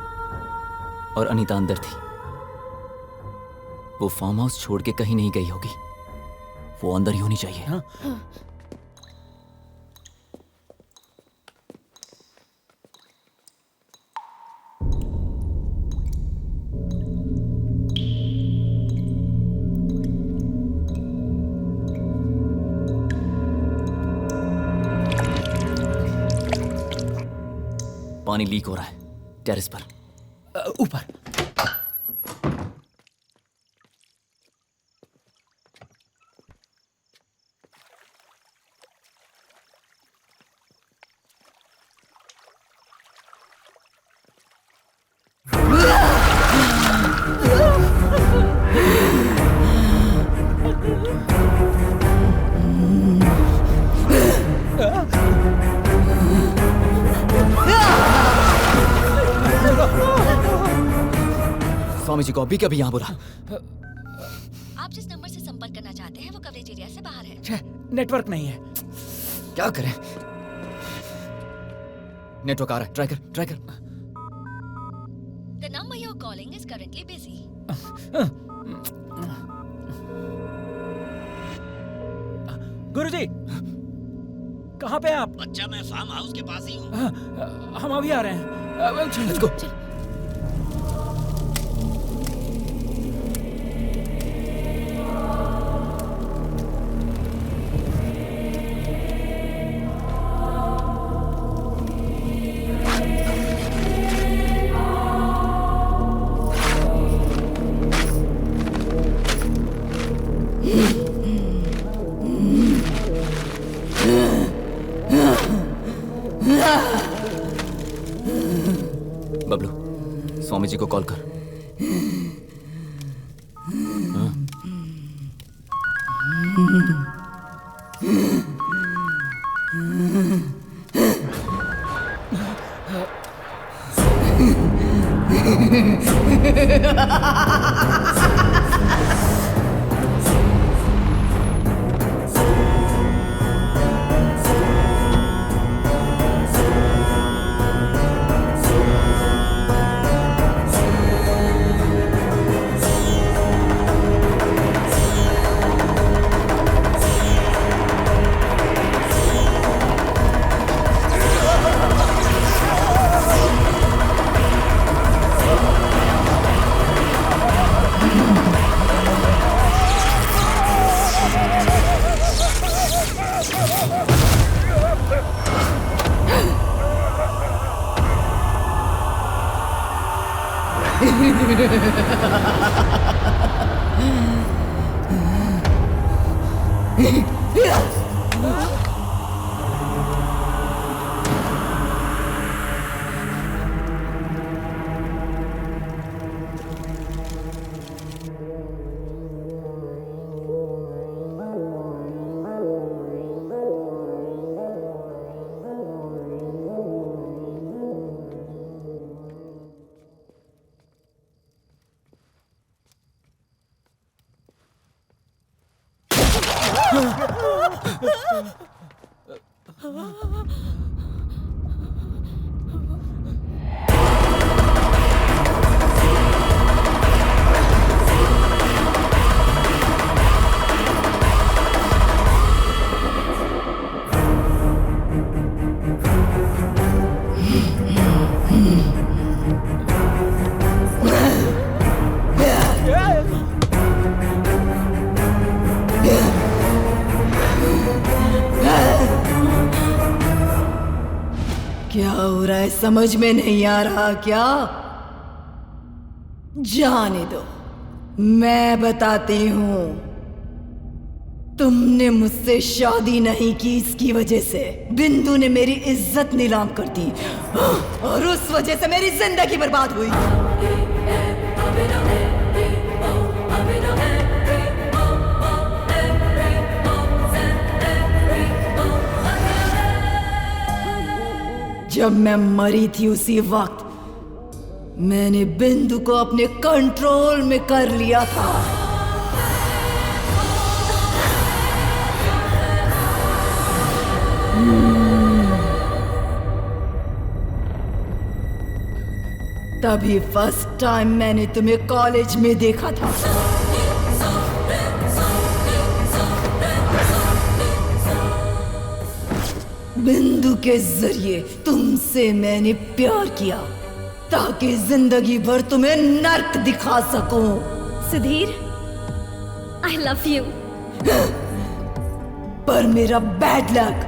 और अनीता अंदर थी। वो फार्म हाउस छोड़ के कहीं नहीं गई होगी। वो अंदर ही होनी चाहिए। हाँ? पानी लीक हो रहा है टेरेस पर। ऊपर। स्वामी जी को अभी कभी यहाँ बुला। आप जिस नंबर से संपर्क करना चाहते हैं वो कवरेज एरिया से बाहर है। नेटवर्क नहीं है। क्या करें? नेटवर्क आ रहा है, ट्राई कर। The number you're calling is currently busy. गुरुजी, कहाँ पे हैं आप? बच्चा, मैं फार्म हाउस के पास ही हूँ। हम अभी आ रहे हैं। Let's go. बबलू, स्वामी जी को कॉल कर। हाँ? क्या हो रहा है समझ में नहीं आ रहा क्या? जाने दो, मैं बताती हूँ। तुमने मुझसे शादी नहीं की, इसकी वजह से बिंदु ने मेरी इज्जत नीलाम कर दी और उस वजह से मेरी जिंदगी बर्बाद हुई। जब मैं मरी थी उसी वक्त मैंने बिंदु को अपने कंट्रोल में कर लिया था। तभी फर्स्ट टाइम मैंने तुम्हें कॉलेज में देखा था। बिंदु के जरिए तुमसे मैंने प्यार किया ताकि जिंदगी भर तुम्हें नर्क दिखा सकूं। Sudhir, I love you. पर मेरा बैड लक,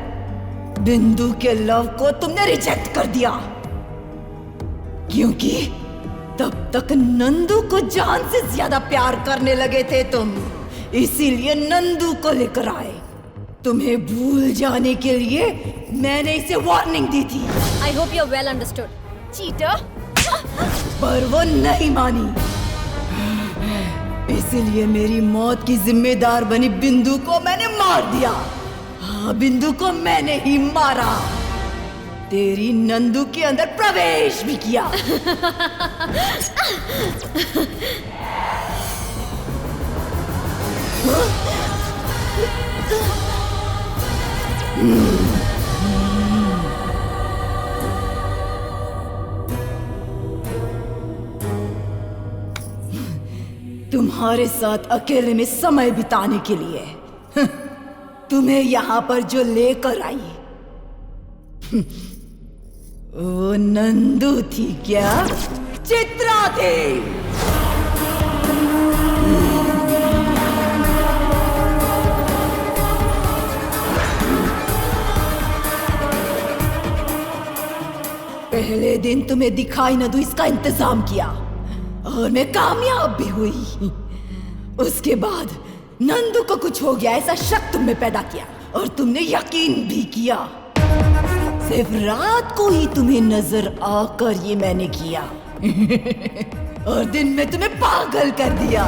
बिंदु के लव को तुमने रिजेक्ट कर दिया, क्योंकि तब तक नंदू को जान से ज्यादा प्यार करने लगे थे तुम, इसीलिए नंदू को लेकर आए। तुम्हें भूल जाने के लिए मैंने इसे वार्निंग दी थी। I hope you're well understood. Cheater. पर वो नहीं मानी, इसीलिए मेरी मौत की जिम्मेदार बनी बिंदु को मैंने मार दिया। हाँ, बिंदु को मैंने ही मारा, तेरी नंदू के अंदर प्रवेश भी किया। तुम्हारे साथ अकेले में समय बिताने के लिए तुम्हें यहाँ पर जो लेकर आई वो नंदू थी क्या? चित्रा थी। पहले दिन तुम्हें दिखाई न दूं इसका इंतजाम किया और मैं कामयाब भी हुई। उसके बाद नंदू को कुछ हो गया ऐसा शक तुम में पैदा किया और तुमने यकीन भी किया। सिर्फ रात को ही तुम्हें नजर आकर ये मैंने किया और दिन में तुम्हें पागल कर दिया।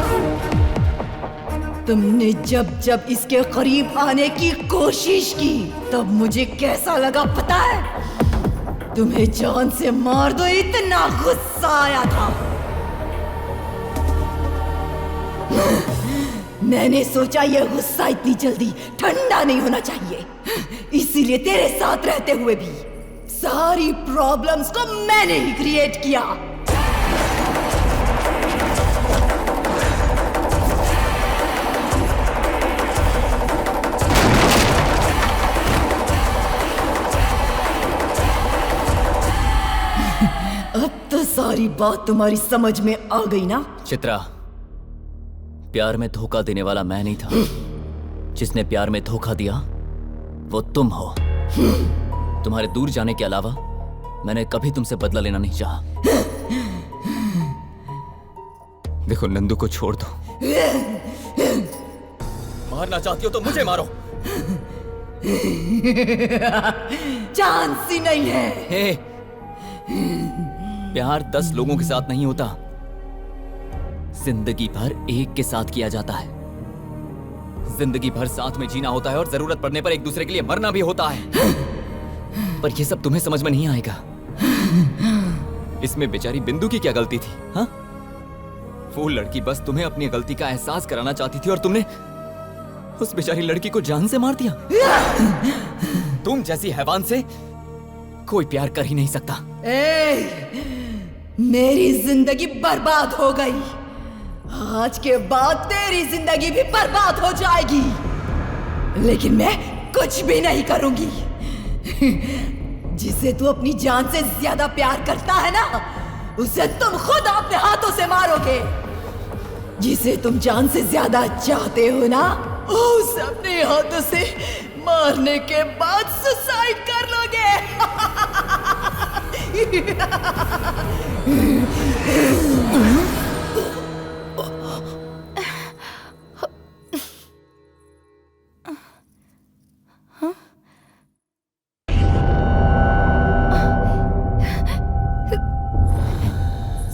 तुमने जब जब इसके करीब आने की कोशिश की तब मुझे कैसा लगा पता है? तुम्हें जान से मार दो इतना गुस्सा आया था। मैंने सोचा यह गुस्सा इतनी जल्दी ठंडा नहीं होना चाहिए, इसीलिए तेरे साथ रहते हुए भी सारी प्रॉब्लम्स को मैंने ही क्रिएट किया। अब तो सारी बात तुम्हारी समझ में आ गई ना? चित्रा, प्यार में धोखा देने वाला मैं नहीं था। जिसने प्यार में धोखा दिया वो तुम हो। तुम्हारे दूर जाने के अलावा मैंने कभी तुमसे बदला लेना नहीं चाहा। देखो, नंदू को छोड़ दो। मारना चाहती हो तो मुझे मारो। चांस ही नहीं है। हे, प्यार 10 लोगों के साथ नहीं होता, जिंदगी भर एक के साथ किया जाता है। जिंदगी भर साथ में जीना होता है और जरूरत पड़ने पर एक दूसरे के लिए मरना भी होता है। पर यह सब तुम्हें समझ में नहीं आएगा। इसमें बेचारी बिंदु की क्या गलती थी? हाँ, वो लड़की बस तुम्हें अपनी गलती का एहसास कराना चाहती थी और तुमने उस बेचारी लड़की को जान से मार दिया। तुम जैसी हैवान से कोई प्यार कर ही नहीं सकता। मेरी जिंदगी बर्बाद हो गई, आज के बाद तेरी जिंदगी भी बर्बाद हो जाएगी, लेकिन मैं कुछ भी नहीं करूंगी। जिसे तू अपनी जान से ज्यादा प्यार करता है ना, उसे तुम खुद अपने हाथों से मारोगे। जिसे तुम जान से ज्यादा चाहते हो ना, उसे अपने हाथों से मारने के बाद सुसाइड कर लोगे।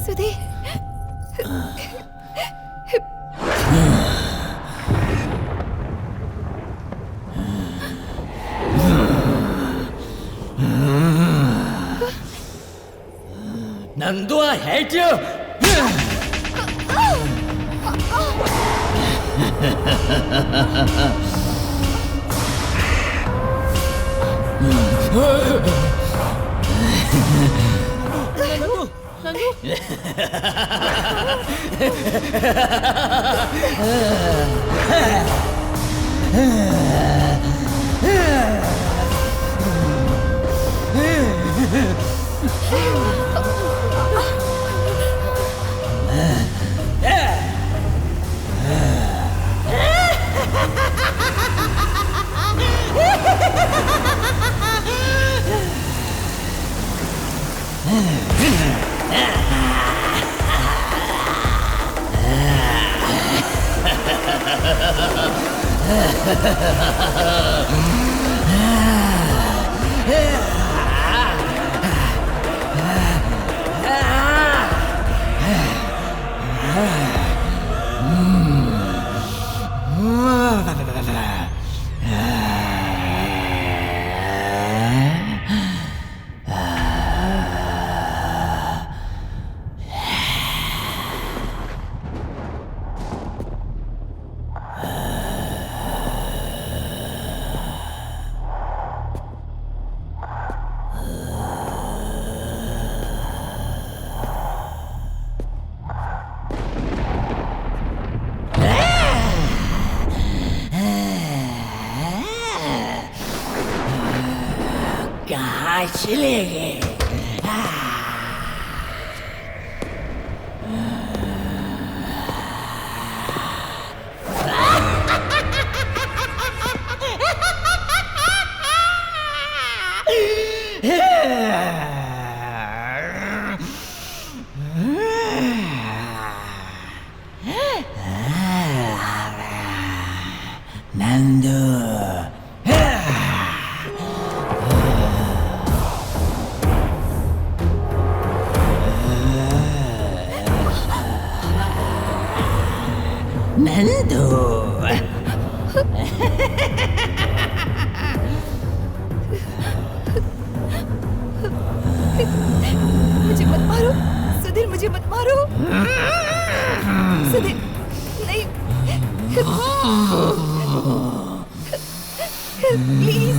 Sudhir Nandu, I hate you! कहाँ चले गए? नंदू नंदू मुझे मत मारो सुधीर, मुझे मत मारो सुधीर, नहीं प्लीज।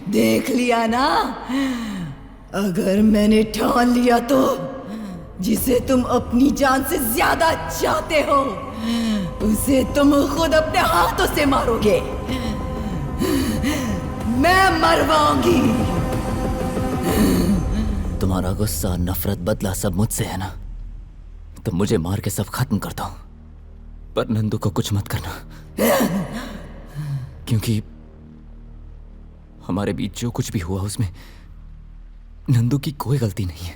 देख लिया ना, अगर मैंने ठान लिया तो जिसे तुम अपनी जान से ज्यादा चाहते हो उसे तुम खुद अपने हाथों से मारोगे। मैं मरवाऊंगी। तुम्हारा गुस्सा, नफरत, बदला सब मुझसे है ना, तो मुझे मार के सब खत्म कर दो, पर नंदू को कुछ मत करना, क्योंकि हमारे बीच जो कुछ भी हुआ उसमें नंदू की कोई गलती नहीं है।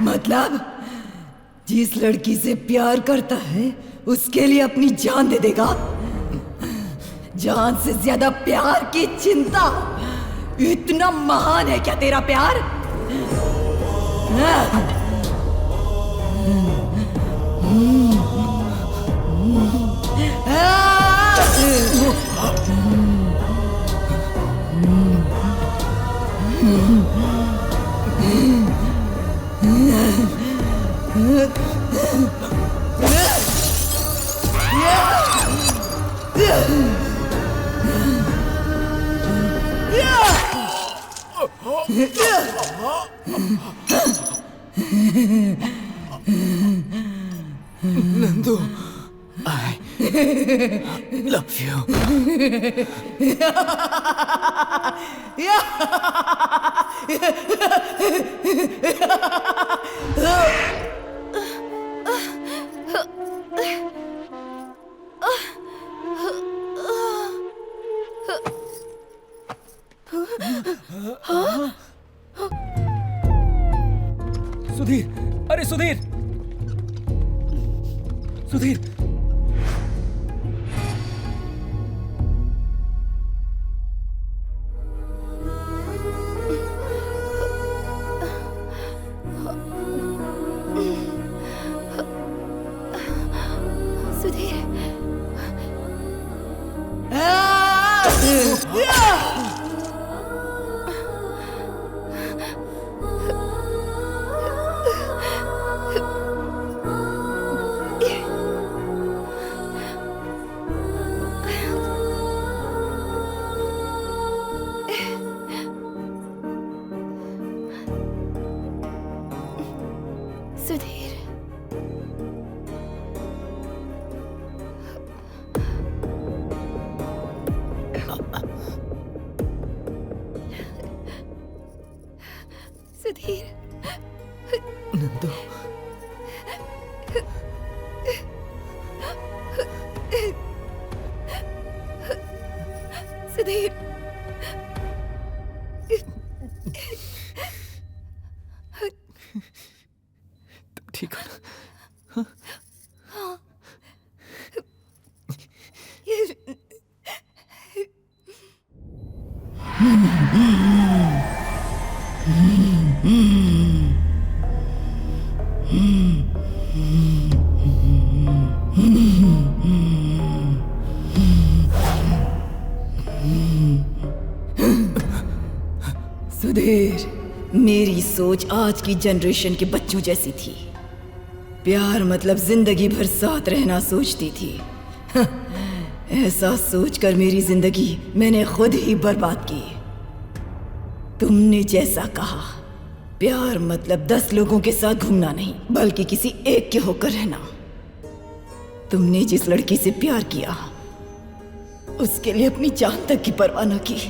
मतलब जिस लड़की से प्यार करता है उसके लिए अपनी जान दे देगा? जान से ज्यादा प्यार की चिंता? इतना महान है क्या तेरा प्यार? Nandu, I love you. Sudhir, अरे सुधीर, सुधीर, सुधीर सुधीर सुधीर नंदू, सुधीर तुम ठीक हो ना? सुधीर, मेरी सोच आज की जनरेशन के बच्चों जैसी थी। प्यार मतलब जिंदगी भर साथ रहना सोचती थी। ऐसा सोचकर मेरी जिंदगी मैंने खुद ही बर्बाद की। तुमने जैसा कहा, प्यार मतलब 10 लोगों के साथ घूमना नहीं, बल्कि किसी एक के होकर रहना। तुमने जिस लड़की से प्यार किया, उसके लिए अपनी जान तक की परवाह न की।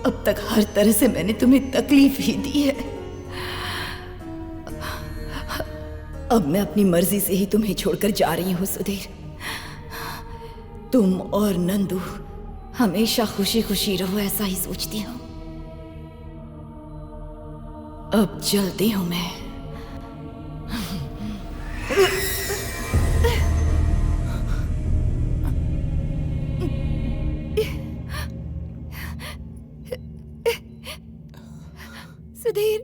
अब तक हर तरह से मैंने तुम्हें तकलीफ ही दी है। अब मैं अपनी मर्जी से ही तुम्हें छोड़कर जा रही हूं सुधीर। तुम और नंदू हमेशा खुशी खुशी रहो, ऐसा ही सोचती हूं। अब चलती हूं मैं। सुधीर